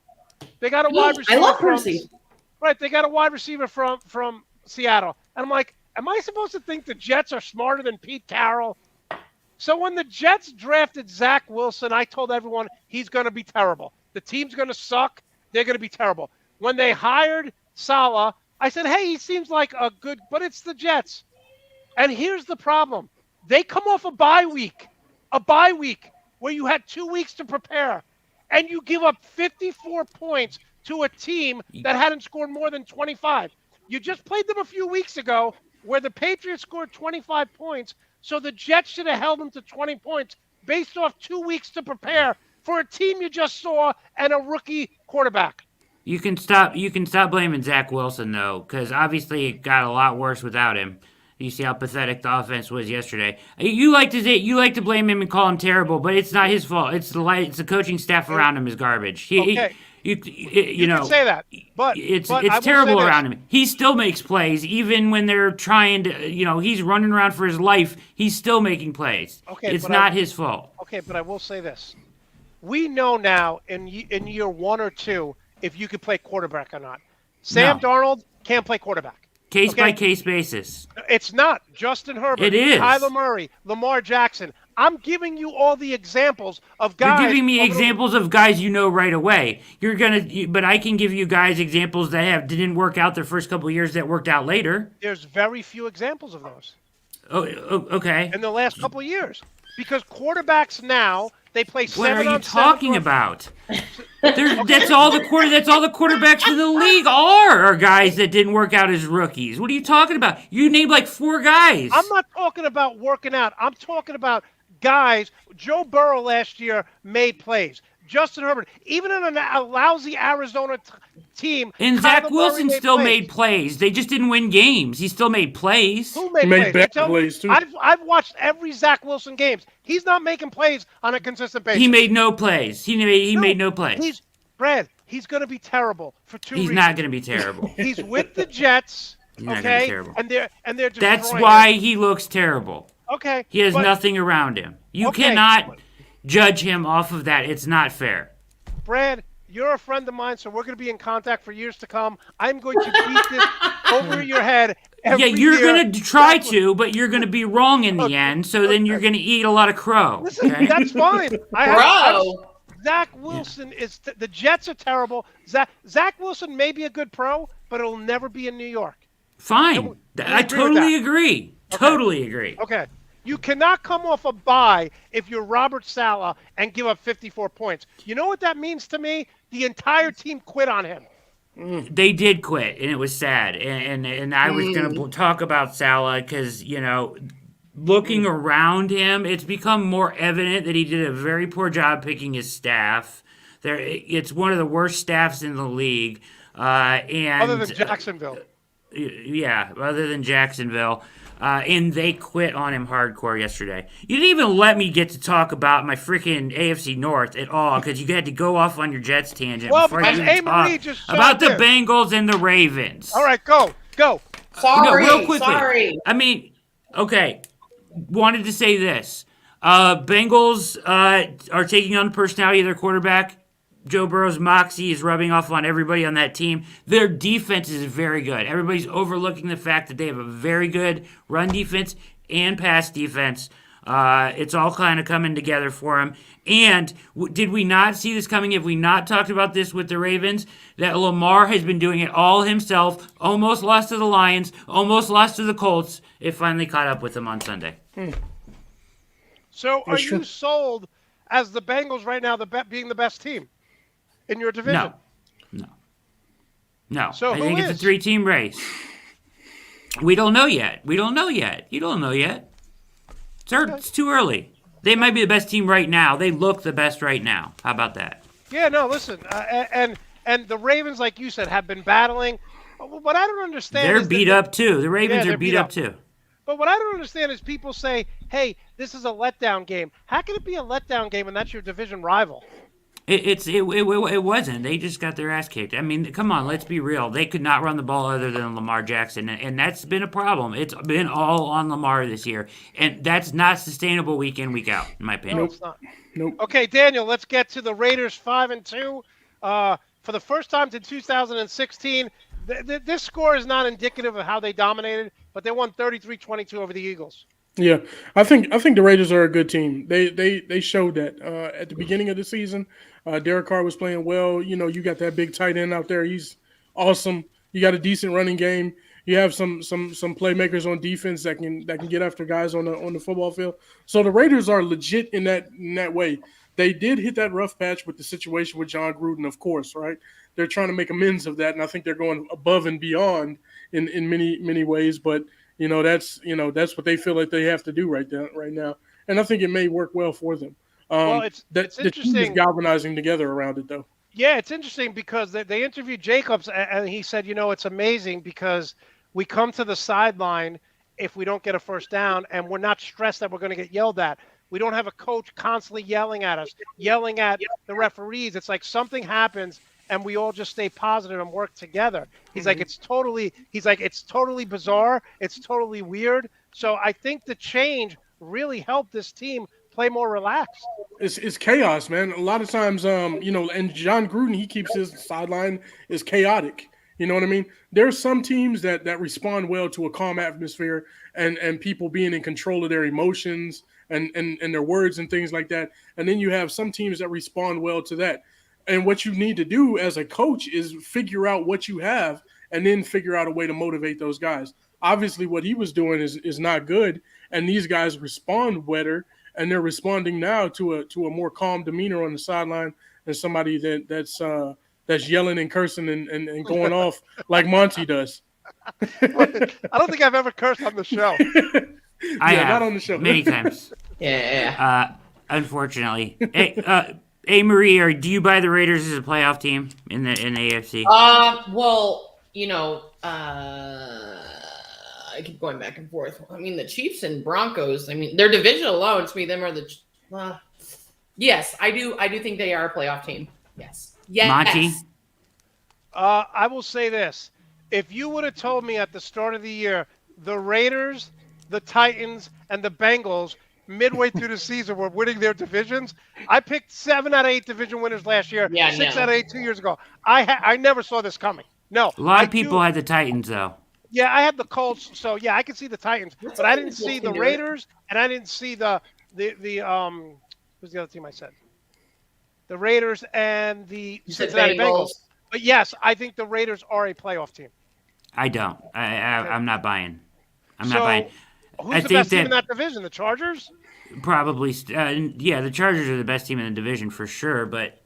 They got a wide receiver. I love Percy. Right, they got a wide receiver from Seattle. And I'm like, am I supposed to think the Jets are smarter than Pete Carroll? So when the Jets drafted Zach Wilson, I told everyone he's going to be terrible. The team's going to suck. They're going to be terrible. When they hired Saleh, I said, hey, he seems like a good, but it's the Jets. And here's the problem. They come off a bye week where you had 2 weeks to prepare, and you give up 54 points to a team that hadn't scored more than 25. You just played them a few weeks ago where the Patriots scored 25 points, so the Jets should have held them to 20 points based off 2 weeks to prepare for a team you just saw and a rookie quarterback. You can stop blaming Zach Wilson though, because obviously it got a lot worse without him. You see how pathetic the offense was yesterday. You like to blame him and call him terrible, but it's not his fault. It's the coaching staff around him is garbage. Okay. You can say that, but it's I will terrible say around this. him. He still makes plays, even when they're trying to. He's running around for his life. He's still making plays. Okay, it's but not his fault. Okay, but I will say this: we know now in year 1 or 2 if you could play quarterback or not. Sam No. Darnold can't play quarterback. Case by case basis. It's not Justin Herbert. It is. Kyler Murray, Lamar Jackson. I'm giving you all the examples of guys. You're giving me examples of guys you know right away. But I can give you guys examples that didn't work out their first couple of years that worked out later. There's very few examples of those Oh, okay. in the last couple of years because quarterbacks now they play 7 What are you on 7 talking for- about? That's all the quarterbacks in the league are guys that didn't work out as rookies. What are you talking about? You named like 4 guys. I'm not talking about working out. I'm talking about guys. Joe Burrow last year made plays. Justin Herbert, even in a lousy Arizona team. And Kyler Zach Murray Wilson still plays. made plays. They just didn't win games. He still made plays. Who made He made plays? bad Tell me- plays, too. I've watched every Zach Wilson games. He's not making plays on a consistent basis. He made no plays. He made no plays. He's going to be terrible for 2 He's reasons. not going to be terrible. He's with the Jets. He's not gonna be Okay, terrible. and they're That's destroying why him. he looks terrible. Okay, He has but- nothing around him. You Okay. cannot judge him off of that. It's not fair. Brad, you're a friend of mine, so we're going to be in contact for years to come. I'm going to beat this over your head. Every You're year. going to try to, but you're going to be wrong in the end, so then you're going to eat a lot of crow. Listen, Okay? that's fine. Bro. Zach Wilson the Jets are terrible. Zach Wilson may be a good pro, but it'll never be in New York. Fine. I agree with totally that. agree. Totally agree. Okay. You cannot come off a bye if you're Robert Saleh and give up 54 points. You know what that means to me? The entire team quit on him. They did quit, and it was sad. And I was going to talk about Salah because, looking around him, it's become more evident that he did a very poor job picking his staff. It's one of the worst staffs in the league. And Other than Jacksonville. Yeah, other than Jacksonville. And they quit on him hardcore yesterday. You didn't even let me get to talk about my freaking AFC North at all because you had to go off on your Jets tangent Well, before you because even Marie talk just about the jumped in. Bengals and the Ravens. All right, go. Sorry. real quickly. Sorry. I mean, okay, wanted to say this. Bengals are taking on the personality of their quarterback. Joe Burrow's moxie is rubbing off on everybody on that team. Their defense is very good. Everybody's overlooking the fact that they have a very good run defense and pass defense. It's all kind of coming together for them. And did we not see this coming if we not talked about this with the Ravens? That Lamar has been doing it all himself. Almost lost to the Lions. Almost lost to the Colts. It finally caught up with him on Sunday. So are you sold as the Bengals right now being the best team in your division? No. So I think is? it's a 3-team race. We don't know yet. You don't know yet. It's too early. They might be the best team right now. They look the best right now. How about that? Yeah, no, listen. And the Ravens, like you said, have been battling. What I don't understand They're is beat up too. The Ravens they're are beat up too. But what I don't understand is people say, hey, this is a letdown game. How can it be a letdown game and that's your division rival? It wasn't. They just got their ass kicked. I mean, come on, let's be real. They could not run the ball other than Lamar Jackson, and that's been a problem. It's been all on Lamar this year, and that's not sustainable week in, week out, in my opinion. No, it's not. Nope. Okay, Daniel, let's get to the Raiders 5-2. For the first time since 2016, this score is not indicative of how they dominated, but they won 33-22 over the Eagles. Yeah, I think the Raiders are a good team. They showed that at the beginning of the season. Derek Carr was playing well. You know, you got that big tight end out there. He's awesome. You got a decent running game. You have some playmakers on defense that can get after guys on the football field. So the Raiders are legit in that way. They did hit that rough patch with the situation with John Gruden, of course, right? They're trying to make amends of that, and I think they're going above and beyond in many ways. But that's what they feel like they have to do right now, and I think it may work well for them. Well, it's the team is galvanizing together around it, though. Yeah, it's interesting because they interviewed Jacobs, and he said, it's amazing because we come to the sideline if we don't get a first down, and we're not stressed that we're going to get yelled at. We don't have a coach constantly yelling at us, yelling at the referees. It's like something happens, and we all just stay positive and work together. He's like, it's totally bizarre. It's totally weird. So I think the change really helped this team play more relaxed. It's chaos, man. A lot of times, and John Gruden, he keeps his sideline is chaotic. You know what I mean? There are some teams that respond well to a calm atmosphere and people being in control of their emotions and their words and things like that. And then you have some teams that respond well to that. And what you need to do as a coach is figure out what you have and then figure out a way to motivate those guys. Obviously, what he was doing is not good, and these guys respond better, and they're responding now to a more calm demeanor on the sideline than somebody that's yelling and cursing and going off like Monte does. I don't think I've ever cursed on the show. I have, not on the show. Many times. Yeah. Unfortunately. Hey, Marie, do you buy the Raiders as a playoff team in the AFC? Well, I keep going back and forth. I mean, the Chiefs and Broncos. I mean, their division alone to me, them are the. Yes, I do. I do think they are a playoff team. Yes. Monte? I will say this: if you would have told me at the start of the year, the Raiders, the Titans, and the Bengals midway through the season were winning their divisions, I picked 7 out of 8 division winners last year. Yeah, 6 out of 8 2 years ago. I never saw this coming. No. A lot of people had the Titans, though. Yeah, I had the Colts, so yeah, I could see the Titans, but I didn't see the Raiders, and I didn't see the who's the other team I said? The Raiders and the Cincinnati Bengals. But yes, I think the Raiders are a playoff team. I don't. I'm not buying. I'm not buying. Who's the best team in that division? The Chargers? Probably. Yeah, the Chargers are the best team in the division for sure, but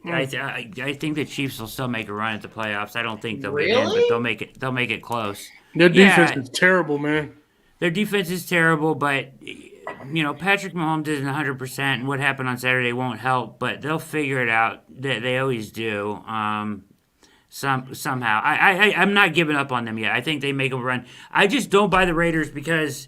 I think the Chiefs will still make a run at the playoffs. I don't think they'll get in, but they'll make it close. Their defense is terrible, man. Their defense is terrible, but Patrick Mahomes isn't 100%, and what happened on Saturday won't help, but they'll figure it out. They always do. Somehow. I'm not giving up on them yet. I think they make a run. I just don't buy the Raiders because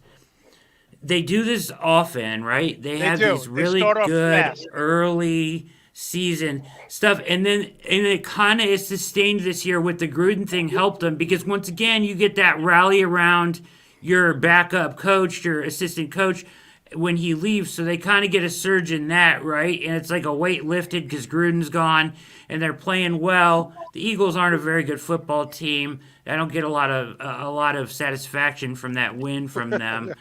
they do this often, right? They have these really good early season stuff, and it kind of is sustained this year with the Gruden thing helped them because once again you get that rally around your backup coach, your assistant coach, when he leaves, so they kind of get a surge in that, right? And it's like a weight lifted because Gruden's gone, and they're playing well. The Eagles aren't a very good football team. I don't get a lot of satisfaction from that win from them.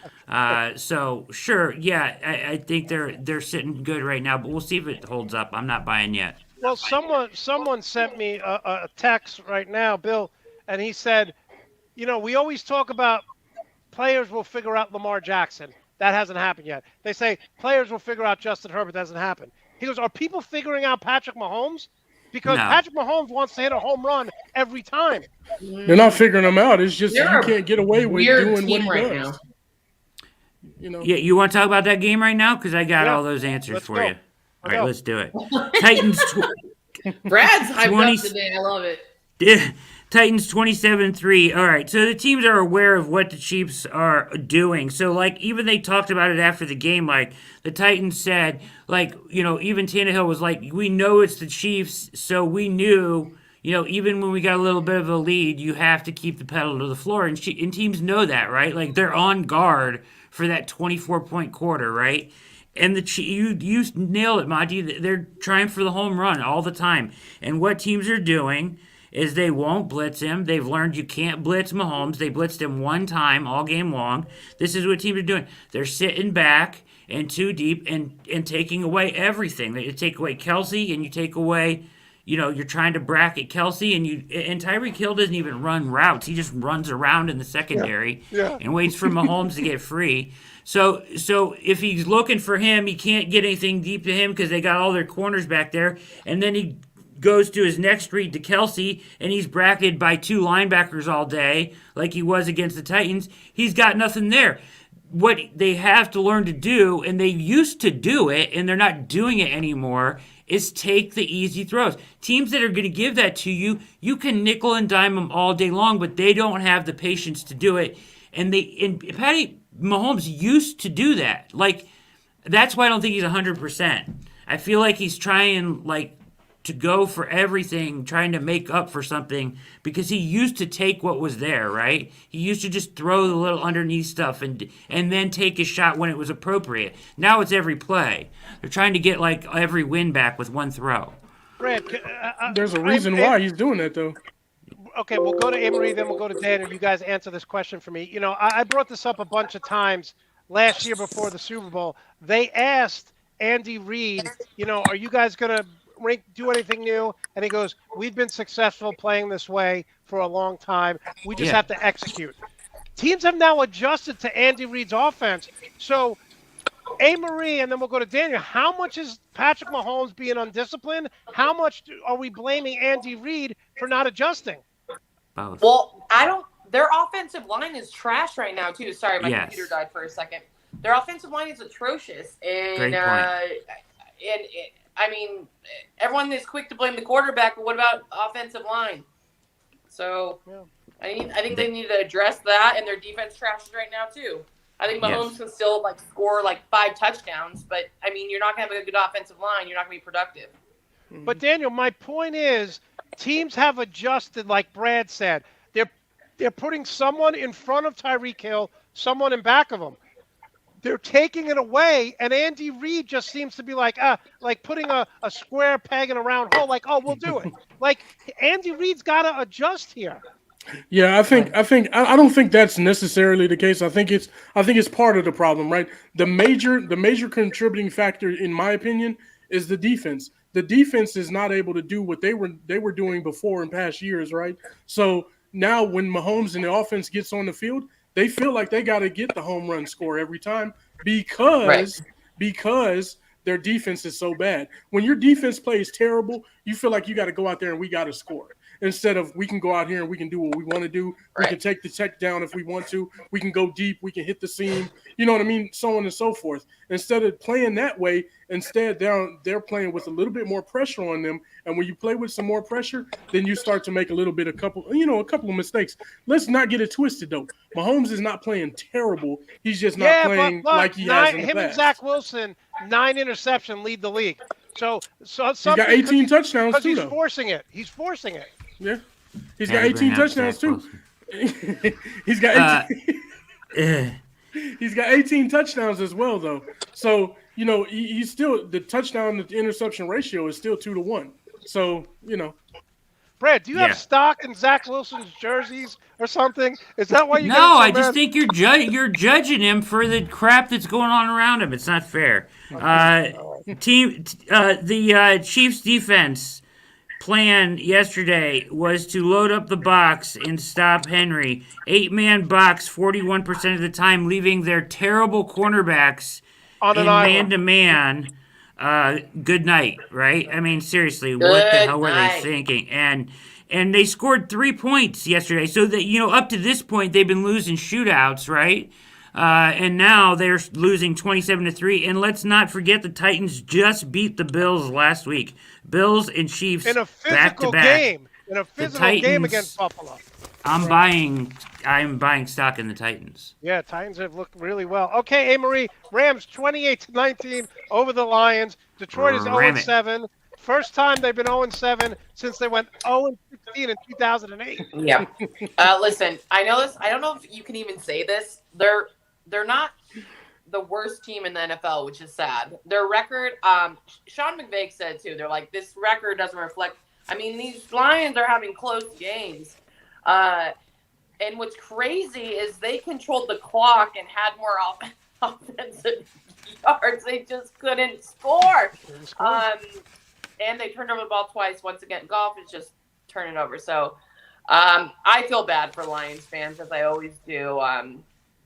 So sure, yeah, I think they're sitting good right now, but we'll see if it holds up. I'm not buying yet. Well, someone sent me a text right now, Bill, and he said, we always talk about players will figure out Lamar Jackson. That hasn't happened yet. They say players will figure out Justin Herbert. That hasn't happened. He goes, are people figuring out Patrick Mahomes? Because No. Patrick Mahomes wants to hit a home run every time. They're not figuring them out. It's just you can't get away with Weird doing what team he right does. now. Yeah, you want to talk about that game right now? Because I got all those answers Let's for go. you. All right, let's do it. Titans. Brad's hyped 20 up today. I love it. Titans 27-3. All right, so the teams are aware of what the Chiefs are doing. So, like, even they talked about it after the game. Like, the Titans said, like, even Tannehill was like, we know it's the Chiefs, so we knew, even when we got a little bit of a lead, you have to keep the pedal to the floor. And teams know that, right? Like, they're on guard for that 24-point quarter, right? And you nailed it, Monty. They're trying for the home run all the time. And what teams are doing is they won't blitz him. They've learned you can't blitz Mahomes. They blitzed him one time all game long. This is what teams are doing. They're sitting back and too deep and taking away everything. They take away Kelsey and you take away, you're trying to bracket Kelsey and Tyreek Hill doesn't even run routes. He just runs around in the secondary and waits for Mahomes to get free. So if he's looking for him, he can't get anything deep to him because they got all their corners back there. And then he goes to his next read to Kelsey, and he's bracketed by two linebackers all day, like he was against the Titans. He's got nothing there. What they have to learn to do, and they used to do it, and they're not doing it anymore, is take the easy throws. Teams that are going to give that to you, you can nickel and dime them all day long, but they don't have the patience to do it. And Patty Mahomes used to do that. Like, that's why I don't think he's 100%. I feel like he's trying, to go for everything, trying to make up for something, because he used to take what was there, right? He used to just throw the little underneath stuff and then take a shot when it was appropriate. Now it's every play. They're trying to get every win back with one throw. Brad, There's a reason why he's doing that, though. Okay, we'll go to Amory, then we'll go to Daniel. You guys answer this question for me. I brought this up a bunch of times last year before the Super Bowl. They asked Andy Reid, are you guys going to do anything new? And he goes, we've been successful playing this way for a long time. We just have to execute. Teams have now adjusted to Andy Reid's offense. So, Marie, and then we'll go to Daniel. How much is Patrick Mahomes being undisciplined? How much are we blaming Andy Reid for not adjusting? Both. Well, their offensive line is trash right now, too. Sorry, my computer died for a second. Their offensive line is atrocious. And, Great point. I mean, everyone is quick to blame the quarterback, but what about offensive line? So I think they need to address that, and their defense trashes right now too. I think Mahomes can still score 5 touchdowns, but I mean, you're not going to have a good offensive line. You're not going to be productive. But Daniel, my point is, teams have adjusted, like Brad said. They're putting someone in front of Tyreek Hill, someone in back of him. They're taking it away, and Andy Reid just seems to be like putting a square peg in a round hole, we'll do it. Andy Reid's got to adjust here. Yeah, I don't think that's necessarily the case. I think it's part of the problem, right? The major contributing factor, in my opinion, is the defense. The defense is not able to do what they were doing before in past years, right? So now when Mahomes and the offense gets on the field, they feel like they got to get the home run score every time because their defense is so bad. When your defense plays terrible, you feel like you got to go out there and we got to score. Instead of we can go out here and we can do what we want to do. We can take the check down if we want to. We can go deep. We can hit the seam. You know what I mean? So on and so forth. Instead of playing that way, they're playing with a little bit more pressure on them. And when you play with some more pressure, then you start to make a couple of mistakes. Let's not get it twisted, though. Mahomes is not playing terrible. He's just not playing like he has in the past. Him and Zach Wilson, 9 interception, lead the league. So he's got 18 touchdowns too, though. He's forcing it. Yeah, he's got 18 touchdowns too. He's got 18. He's got 18 touchdowns as well, though. So, he's still the touchdown to interception ratio is still 2-1. So, Brad, do you Yeah. have stock in Zach Wilson's jerseys or something? Is that why you get No, so I just mad? think you're judging him for the crap that's going on around him. It's not fair. The Chiefs defense plan yesterday was to load up the box and stop Henry. 8-man box 41% of the time, leaving their terrible cornerbacks On in an island. man-to-man. Good night, right? I mean, seriously, what the Good hell were they night. thinking? And they scored 3 points yesterday. So that up to this point they've been losing shootouts, right? And now they're losing 27-3. And let's not forget the Titans just beat the Bills last week. Bills and Chiefs In a back to physical back. game. In a physical game Titans- against Buffalo. I'm buying stock in the Titans. Yeah, Titans have looked really well. Okay, Marie, Rams 28-19 over the Lions. Detroit is Ram it. 0-7. First time they've been 0-7 since they went 0-16 in 2008. Yeah. Listen, I know this. I don't know if you can even say this. They're not the worst team in the NFL, which is sad. Their record, Sean McVay said too. They're like, this record doesn't reflect. I mean, these Lions are having close games. And what's crazy is they controlled the clock and had more offensive yards. They just couldn't score. And they turned over the ball twice. Once again, Goff is just turning over. So I feel bad for Lions fans, as I always do.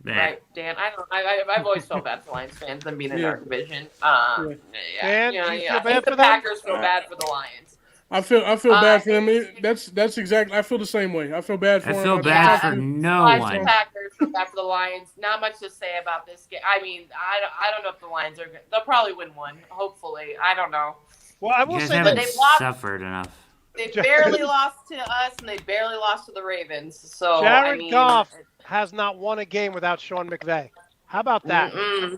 Right, Dan? I've always felt bad for Lions fans, them being in our division. Dan, do you feel I bad think for the them? Packers feel bad for the Lions. I feel bad for them. That's exactly. I feel the same way. I feel bad for I them. feel bad for no Lions one. Packers feel bad for the Lions. Not much to say about this game. I mean, I don't know if the Lions are. They'll probably win one. Hopefully, I don't know. Well, I You will guys say haven't that they've lost- suffered enough. They barely lost to us, and they barely lost to the Ravens. So Jared Goff has not won a game without Sean McVay. How about that?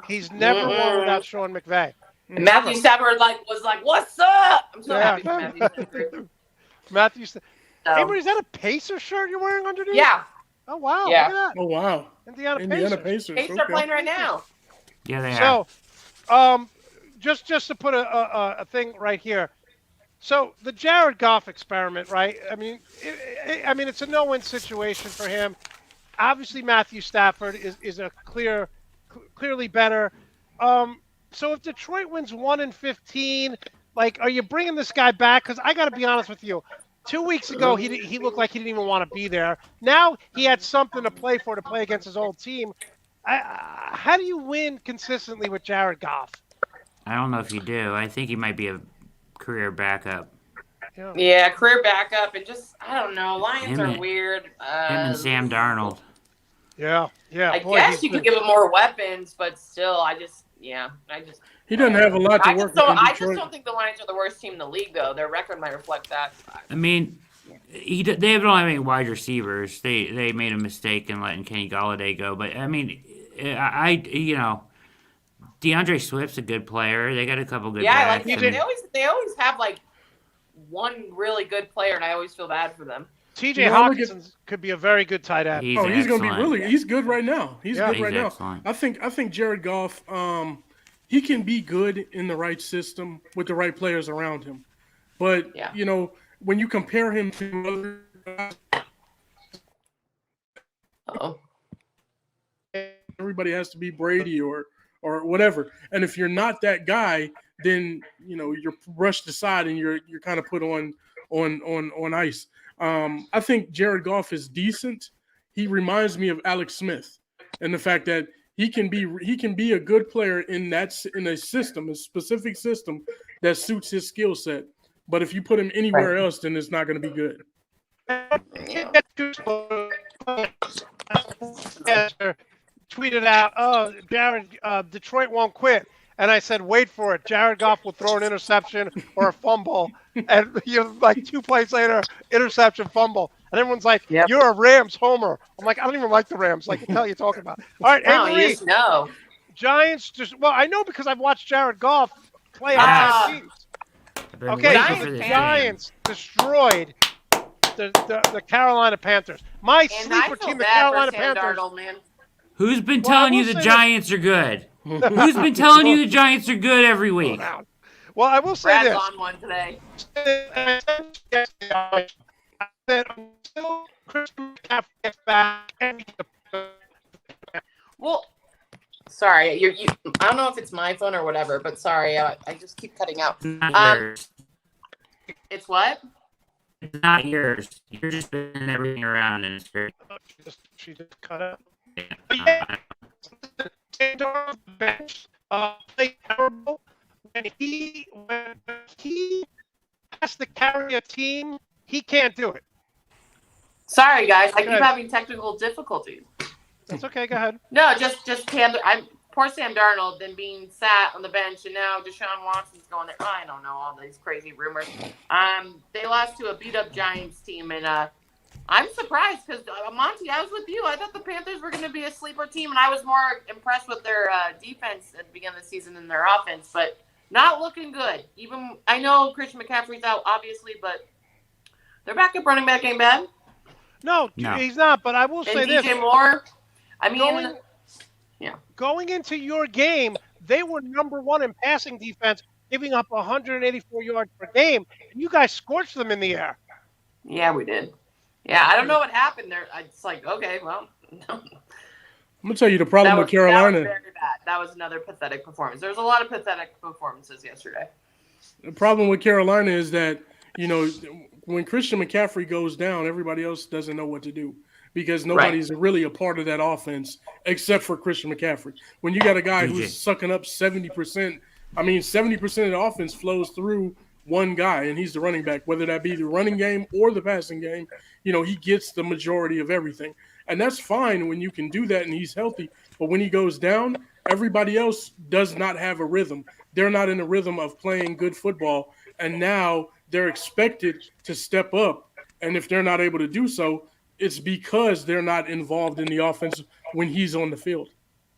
He's never won without Sean McVay. Matthew Stafford was like, "What's up?" I'm so happy for Yeah. Matthew Stafford. Matthew, hey, So, but is that a Pacer shirt you're wearing underneath? yeah, Oh, wow. Yeah. Look at that. Oh wow, Indiana Indiana Pacers. Pacers. Patriots are Okay. playing right now. Yeah, they are. So, just to put a thing right here. So the Jared Goff experiment, right? I mean, it's a no-win situation for him. Obviously, Matthew Stafford is a clearly better. So if Detroit wins 1-15, like, are you bringing this guy back? Because I got to be honest with you. 2 weeks ago, he looked like he didn't even want to be there. Now he had something to play against his old team. How do you win consistently with Jared Goff? I don't know if you do. I think he might be a career backup. Yeah, career backup, and just I don't know. Lions Him are and- weird. Him and Sam Darnold. Yeah. I Boy, guess he's you could been- give him more weapons, but still, I just. He doesn't have a lot to I work just, with. in I just Detroit. don't think the Lions are the worst team in the league, though. Their record might reflect that. I mean, they don't have any wide receivers. They made a mistake in letting Kenny Golladay go. But I mean, DeAndre Swift's a good player. They got a couple good Yeah, I backs. like and- them. They always have like one really good player, and I always feel bad for them. TJ You know, look Hawkinson could be a very good tight end. He's He's going to be excellent. he's good right now. He's good He's right now. excellent. I think Jared Goff, he can be good in the right system with the right players around him. But, Yeah. when you compare him to other guys, Oh, everybody has to be Brady or whatever. And if you're not that guy, then, you're brushed aside and you're kind of put on ice. I think Jared Goff is decent. He reminds me of Alex Smith, and the fact that he can be a good player in a specific system that suits his skill set. But if you put him anywhere else, then it's not going to be good. Tweeted out, "Oh, Jared, Detroit won't quit." And I said, "Wait for it. Jared Goff will throw an interception or a fumble." And like 2 plays later, interception, fumble. And everyone's like, Yep. "You're a Rams homer." I'm like, "I don't even like the Rams. Like, what the hell are you talking about?" All right, no, Avery, you just know. Giants I know because I've watched Jared Goff play on Ah. top teams. I've been Okay, waiting so for the this Giants destroyed the Carolina Panthers. My And I sleeper feel team, the bad Carolina for Sam Panthers. Darnold, man. Who's been Well, I telling you will the say Giants are good? Who's been telling you the Giants are good every Slow week? down. Well, I will say Brad's this. on one today. I said until Christian McCaffrey gets back, Well, sorry, you. I don't know if it's my phone or whatever, but sorry, I just keep cutting out. It's not yours. It's what? It's not yours. You're just spinning everything around and it's great. she just cut out. Yeah. Sam Darnold's bench played terrible when he has to carry a team. He can't do it. Sorry, guys, I keep Good. having technical difficulties. That's okay. Go ahead. No, just poor Sam Darnold then being sat on the bench, and now Deshaun Watson's going there. I don't know all these crazy rumors. They lost to a beat up Giants team, and I'm surprised because Monte, I was with you. I thought the Panthers were going to be a sleeper team, and I was more impressed with their defense at the beginning of the season than their offense, but not looking good. Even I know Christian McCaffrey's out, obviously, but their backup running back ain't bad. No, No. he's not. But I will say And this: DJ Moore. I mean, going into your game, they were number one in passing defense, giving up 184 yards per game. And you guys scorched them in the air. yeah, we did. Yeah, I don't know what happened there. It's like, okay, well, I'm gonna tell you the problem with that Carolina. was very bad. That was another pathetic performance. There was a lot of pathetic performances yesterday. The problem with Carolina is that, when Christian McCaffrey goes down, everybody else doesn't know what to do because nobody's really a part of that offense except for Christian McCaffrey. When you got a guy who's sucking up 70%, 70% of the offense flows through one guy, and he's the running back, whether that be the running game or the passing game, he gets the majority of everything. And that's fine when you can do that and he's healthy. But when he goes down, everybody else does not have a rhythm. They're not in a rhythm of playing good football. And now they're expected to step up. And if they're not able to do so, it's because they're not involved in the offense when he's on the field.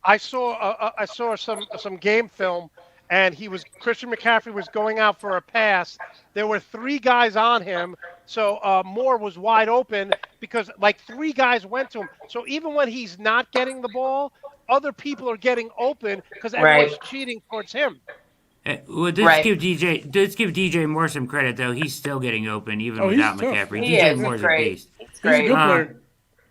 I saw some game film, and Christian McCaffrey was going out for a pass. There were three guys on him, so Moore was wide open because three guys went to him. So even when he's not getting the ball, other people are getting open because everyone's cheating towards him. Well, let's give DJ Moore some credit though. He's still getting open even without McCaffrey. DJ Moore's a beast. It's great. He's a good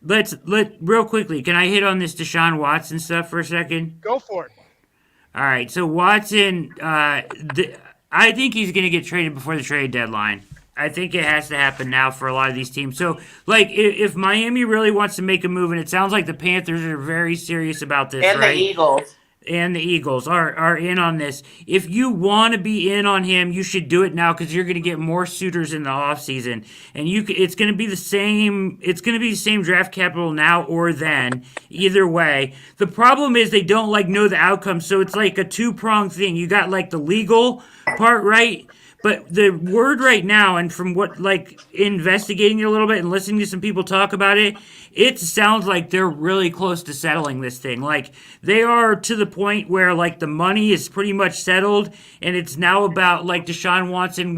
player. Let real quickly. Can I hit on this Deshaun Watson stuff for a second? Go for it. All right. So Watson, I think he's going to get traded before the trade deadline. I think it has to happen now for a lot of these teams. So, if Miami really wants to make a move, and it sounds like the Panthers are very serious about this, And right? the Eagles. are in on this. If you want to be in on him, you should do it now because you're going to get more suitors in the offseason. And it's going to be the same. It's going to be the same draft capital now or then. Either way, the problem is they don't know the outcome. So it's like a two-pronged thing. You got the legal part right. But the word right now, and from what, investigating it a little bit and listening to some people talk about it, it sounds like they're really close to settling this thing. They are to the point where, the money is pretty much settled, and it's now about, Deshaun Watson,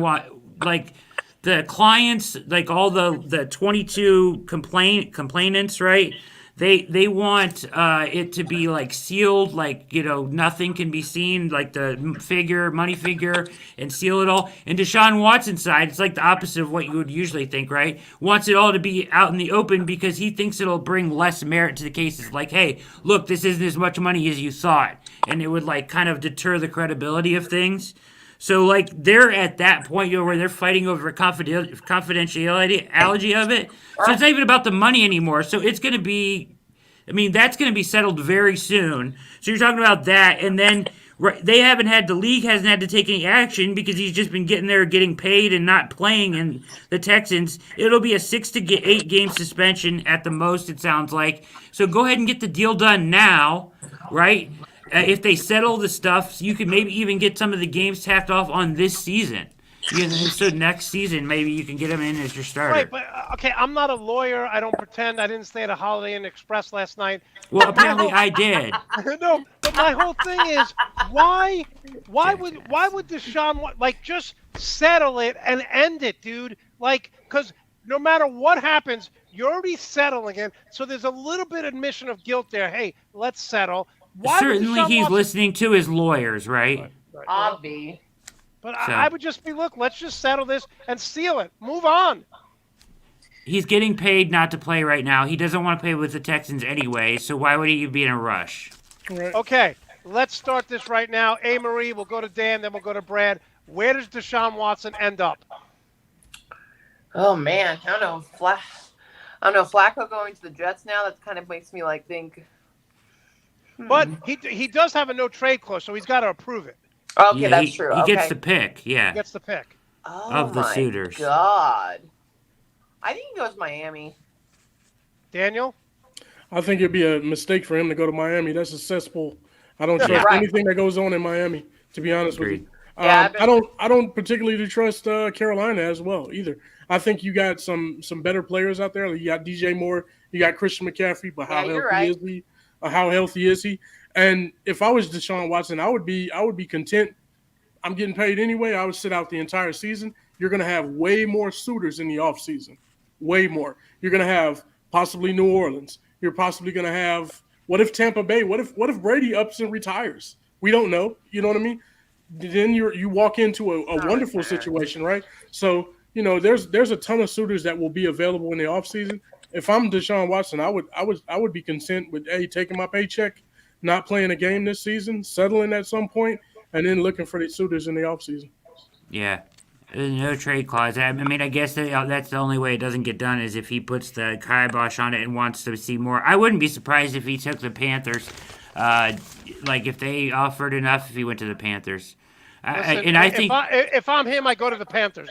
the clients, all the 22 complainants, right? They want it to be sealed, nothing can be seen, the money figure, and seal it all. And Deshaun Watson's side, it's the opposite of what you would usually think, right? Wants it all to be out in the open because he thinks it'll bring less merit to the cases. Hey, look, this isn't as much money as you thought, and it would kind of deter the credibility of things. So they're at that point where they're fighting over confidentiality of it. So it's not even about the money anymore. So it's going to be, that's going to be settled very soon. So you're talking about that, and then the league hasn't had to take any action because he's just been getting paid and not playing. And the Texans, it'll be a 6 to 8 game suspension at the most. It sounds like. So go ahead and get the deal done now, right? If they settle the stuff, you could maybe even get some of the games tacked off on this season. So next season, maybe you can get them in as your starter. Right, but okay, I'm not a lawyer. I don't pretend. I didn't stay at a Holiday Inn Express last night. Well, apparently I did. No, but my whole thing is why would Deshaun just settle it and end it, dude? Because no matter what happens, you're already settling in. So there's a little bit of admission of guilt there. Hey, let's settle. Why would Certainly, Deshaun he's Watson? listening to his lawyers, right? Right, Obvi. but So- I would just be, look, let's just settle this and seal it. Move on. He's getting paid not to play right now. He doesn't want to play with the Texans anyway, so why would he be in a rush? Right. Okay, let's start this right now. Marie, we'll go to Dan, then we'll go to Brad. Where does Deshaun Watson end up? Oh man, I don't know. Flacco going to the Jets now. That kind of makes me like think. But he does have a no trade clause, so he's got to approve it. Okay, Yeah, that's he, true. He okay. gets the pick, yeah. He gets the pick. of the my suitors. God, I think he goes Miami. Daniel? I think it'd be a mistake for him to go to Miami. That's a cesspool. I don't trust Right. anything that goes on in Miami, to be honest with Agreed. you. Yeah, I don't particularly trust Carolina as well either. I think you got some better players out there. You got DJ Moore, you got Christian McCaffrey, but how Yeah, you're healthy right. is he? How healthy is he? And if I was Deshaun Watson, I would be content. I'm getting paid anyway. I would sit out the entire season. You're going to have way more suitors in the offseason. Way more. You're going to have possibly New Orleans. You're possibly going to have, what if Tampa Bay? What if Brady ups and retires? We don't know. You know what I mean? Then you walk into a wonderful situation, right? So, there's a ton of suitors that will be available in the offseason. If I'm Deshaun Watson, I would be content with taking my paycheck, not playing a game this season, settling at some point, and then looking for the suitors in the offseason. Yeah. No trade clause. I mean, I guess that's the only way it doesn't get done is if he puts the kibosh on it and wants to see more. I wouldn't be surprised if he took the Panthers. Like if they offered enough, if he went to the Panthers. Listen, I think if I'm him, I go to the Panthers.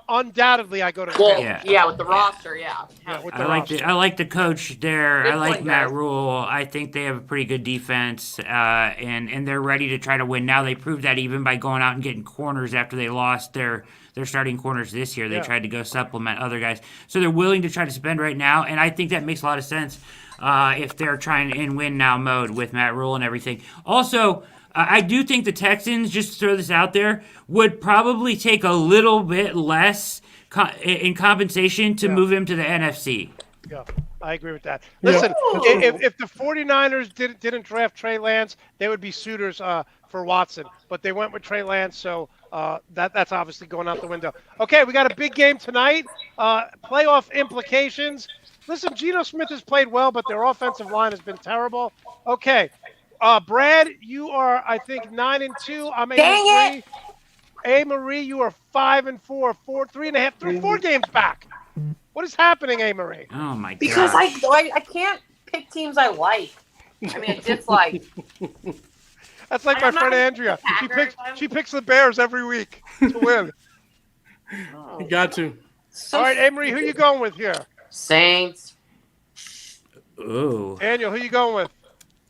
Undoubtedly, I go to the Well, Panthers. yeah, with the roster, yeah. with I the like roster. I like the coach there. Good I like point, Matt guys. Rule. I think they have a pretty good defense, and they're ready to try to win. Now they proved that even by going out and getting corners after they lost their starting corners this year. They tried to go supplement other guys, so they're willing to try to spend right now, and I think that makes a lot of sense if they're trying in win now mode with Matt Rule and everything. Also. I do think the Texans, just to throw this out there, would probably take a little bit less in compensation to move him to the NFC. Yeah, I agree with that. Yeah. Listen, if the 49ers didn't draft Trey Lance, they would be suitors for Watson. But they went with Trey Lance, so that's obviously going out the window. Okay, we got a big game tonight. Playoff implications. Listen, Geno Smith has played well, but their offensive line has been terrible. Okay. Brad, you are, I think, 9-2. I'm Dang it! Marie, you are 5-4, 4 games back. What is happening, Marie? Oh my god! Because I can't pick teams I like. I mean, I dislike. That's like my I'm not friend gonna Andrea. pick the Packers. She picks the Bears every week to win. You got to. So All right, Marie, who you going with here? Saints. Ooh, Daniel, who you going with?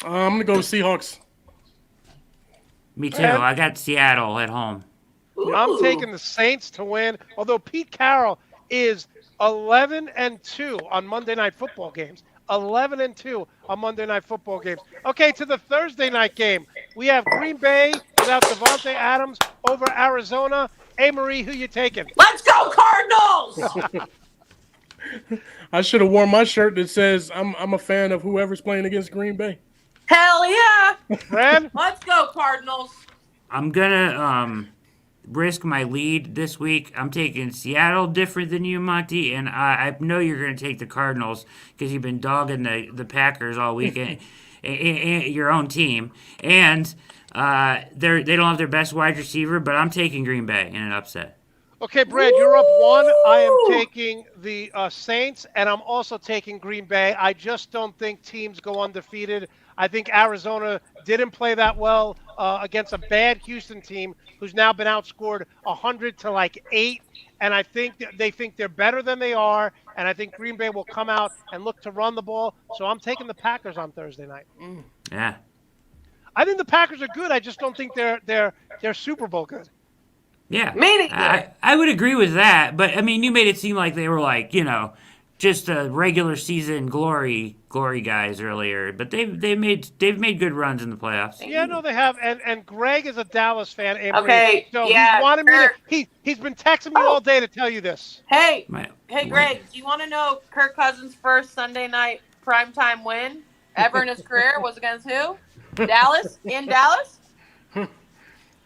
I'm going to go Seahawks. me too. Brad? I got Seattle at home. I'm Ooh. taking the Saints to win. Although Pete Carroll is 11-2 on Monday Night Football games. 11-2 on Monday Night Football games. Okay, to the Thursday night game. We have Green Bay without Devontae Adams over Arizona. Marie, who you taking? Let's go Cardinals! I should have worn my shirt that says I'm a fan of whoever's playing against Green Bay. Hell yeah! Brad? Let's go Cardinals! I'm gonna risk my lead this week. I'm taking Seattle, different than you, Monty, and I know you're gonna take the Cardinals because you've been dogging the Packers all weekend, your own team, and they don't have their best wide receiver. But I'm taking Green Bay in an upset. Okay, Brad, you're up 1. I am taking the Saints, and I'm also taking Green Bay. I just don't think teams go undefeated. I think Arizona didn't play that well against a bad Houston team who's now been outscored 100 to 8. And I think they think they're better than they are. And I think Green Bay will come out and look to run the ball. So I'm taking the Packers on Thursday night. Yeah. I think the Packers are good. I just don't think they're Super Bowl good. Yeah, Made it. I would agree with that, but I mean, you made it seem like they were just regular season glory guys earlier, but they've made good runs in the playoffs. Yeah, no, they have. And Greg is a Dallas fan. Amory. Okay, So yeah, he wanted me to. Kirk. He's been texting me all day to tell you this. Hey, My- hey, Greg, do you want to know Kirk Cousins' first Sunday night primetime win ever in his career was against who? Dallas? In Dallas?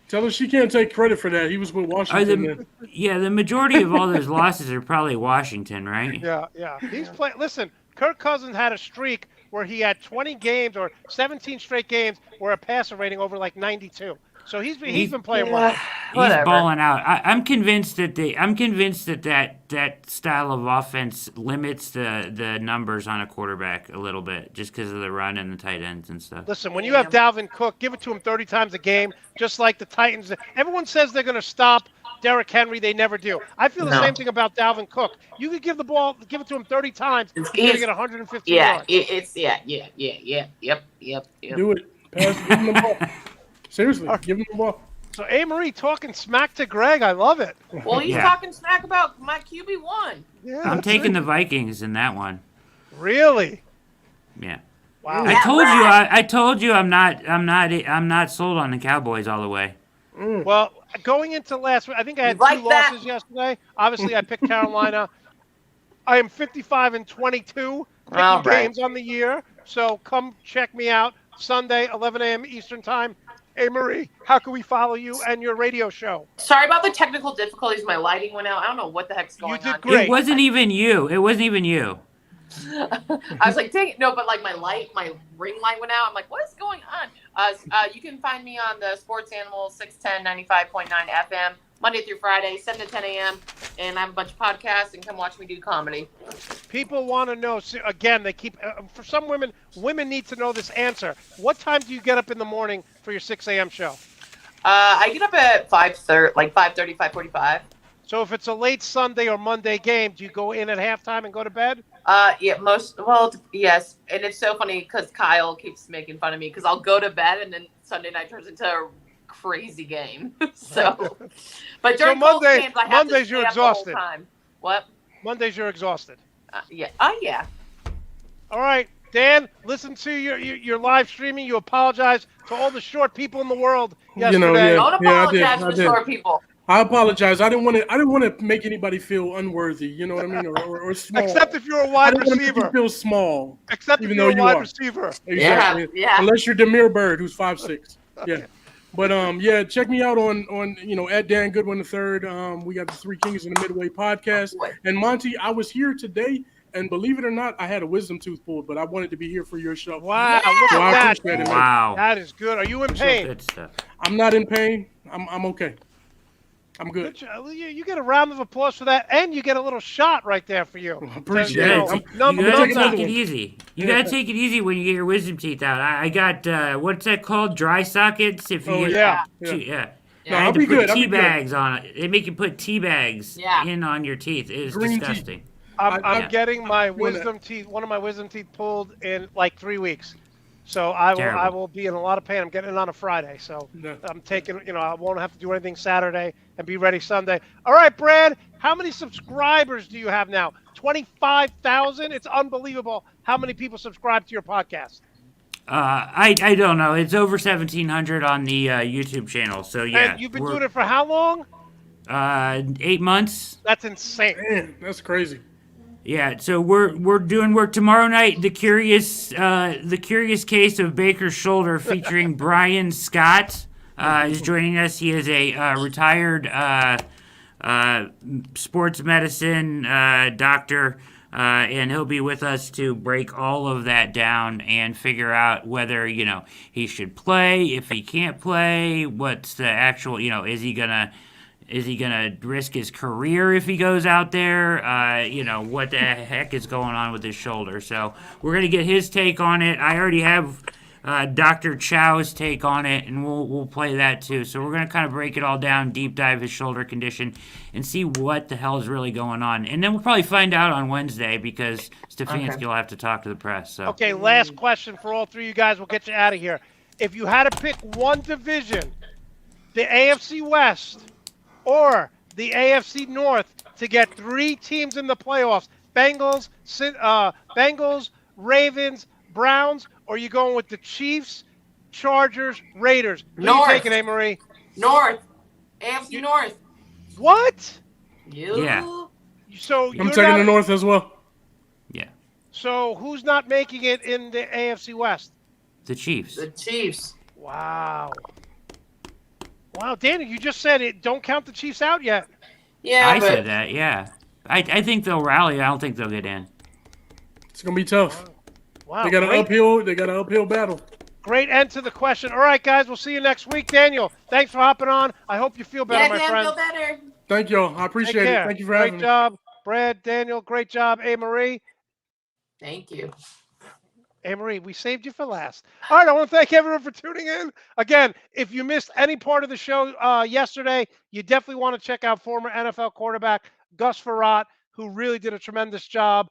Tell her she can't take credit for that. He was with Washington. then. The majority of all those losses are probably Washington, right? Yeah. He's playing. Listen, Kirk Cousins had a streak where he had 20 games or 17 straight games where a passer rating over like 92. So he's been playing well. He's balling out. I'm convinced that style of offense limits the numbers on a quarterback a little bit, just because of the run and the tight ends and stuff. Listen, when you have Dalvin Cook, give it to him 30 times a game, just like the Titans. Everyone says they're going to stop Derrick Henry. They never do. I feel the same thing about Dalvin Cook. You could give it to him 30 times. He's going to get 150 yards. Yep. Do it. Pass. Give him the ball. Seriously, give him the ball. So, Amory talking smack to Greg. I love it. Well, he's talking smack about my QB1. Yeah, I'm taking the Vikings in that one. Really? Yeah. Wow. I told you I'm not sold on the Cowboys all the way. Well, going into last week, I think I had Like two that. losses yesterday. Obviously, I picked Carolina. I am 55-22 picking games on the year. So come check me out Sunday, 11 a.m. Eastern Time. Hey, Marie, how can we follow you and your radio show? Sorry about the technical difficulties. My lighting went out. I don't know what the heck's going on. You did great. It wasn't even you. I was like, dang it. No, but like my ring light went out. I'm like, what is going on? You can find me on the Sports Animal 610 95.9 FM, Monday through Friday, 7 to 10 a.m. And I have a bunch of podcasts, and come watch me do comedy. People want to know, again, they keep, for some women need to know this answer. What time do you get up in the morning for your 6 a.m. show? I get up at 5:30, like 5:30, 5:45. So if it's a late Sunday or Monday game, do you go in at halftime and go to bed? Yes. And it's so funny because Kyle keeps making fun of me because I'll go to bed and then Sunday night turns into a crazy game. But during Monday- games, I have Mondays to stay you're up the whole exhausted. time. What? Mondays you're exhausted. Yeah. Oh, yeah. All right, Dan, listen to your live streaming. You apologize to all the short people in the world yesterday. Don't apologize I for did. short people. I apologize. I didn't want to make anybody feel unworthy. You know what I mean, or small. Except if you're a I wide didn't want to make receiver. you feel small. Except if even you're a though you wide are. receiver. Exactly. Yeah. Unless you're Demir Bird, who's 5'6". Yeah. But check me out on at Dan Goodwin III. We got the Three Kings in the Midway podcast. And Monte, I was here today, and believe it or not, I had a wisdom tooth pulled, but I wanted to be here for your show. Wow, look So I at that. appreciate it, man. Wow. That is good. Are you in pain? Good stuff. I'm not in pain. I'm okay. I'm good. You get a round of applause for that, and you get a little shot right there for you. Appreciate You it. gotta, Numb you gotta numbers. take it easy. You gotta take it easy when you get your wisdom teeth out. I got what's that called? Dry sockets. If you Oh, get, yeah. I No, had I'll to be put good. I'll be tea good. bags on it. They make you put tea bags in on your teeth. It is Green tea. disgusting. I'm getting my doing wisdom teeth, one of my wisdom teeth pulled in like 3 weeks. So I will be in a lot of pain. I'm getting it on a Friday. So No. I'm taking, I won't have to do anything Saturday and be ready Sunday. All right, Brad, how many subscribers do you have now? 25,000? It's unbelievable how many people subscribe to your podcast. I don't know. It's over 1,700 on the YouTube channel. So yeah. And you've been doing it for how long? 8 months. That's insane. Man, that's crazy. Yeah, so we're doing work tomorrow night. The curious case of Baker's shoulder, featuring Brian Scott, is joining us. He is a retired sports medicine doctor, and he'll be with us to break all of that down and figure out whether he should play, if he can't play, what's the actual Is he gonna risk his career if he goes out there? What the heck is going on with his shoulder? So we're gonna get his take on it. I already have Dr. Chow's take on it, and we'll play that too. So we're gonna kind of break it all down, deep dive his shoulder condition, and see what the hell is really going on. And then we'll probably find out on Wednesday because Stefanski will have to talk to the press. So Okay, last question for all three of you guys. We'll get you out of here. If you had to pick one division, the AFC West or the AFC North, to get 3 teams in the playoffs Bengals, Bengals, Ravens, Browns, or are you going with the Chiefs, Chargers, Raiders? Who are you North. taking, Marie? North. AFC North. What? Yeah. So I'm you're taking the not. North as well. Yeah. So who's not making it in the AFC West? The Chiefs. The Chiefs. Wow. Wow, Daniel, you just said it. Don't count the Chiefs out yet. Yeah, I but said that, yeah. I think they'll rally. I don't think they'll get in. It's gonna be tough. Wow. They got an uphill battle. Great end to the question. All right, guys, we'll see you next week. Daniel, thanks for hopping on. I hope you feel better, yeah, my Dan, friend. feel better. Thank y'all. I appreciate it. Thank you for having me. Great job, Brad, Daniel. Great job, Marie. Thank you. Marie, we saved you for last. All right, I want to thank everyone for tuning in. Again, if you missed any part of the show yesterday, you definitely want to check out former NFL quarterback Gus Frerotte, who really did a tremendous job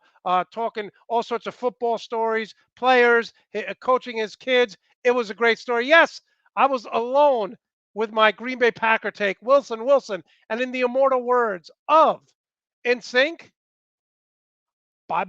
talking all sorts of football stories, players, coaching his kids. It was a great story. Yes, I was alone with my Green Bay Packer take, Wilson, and in the immortal words of In Sync, bye.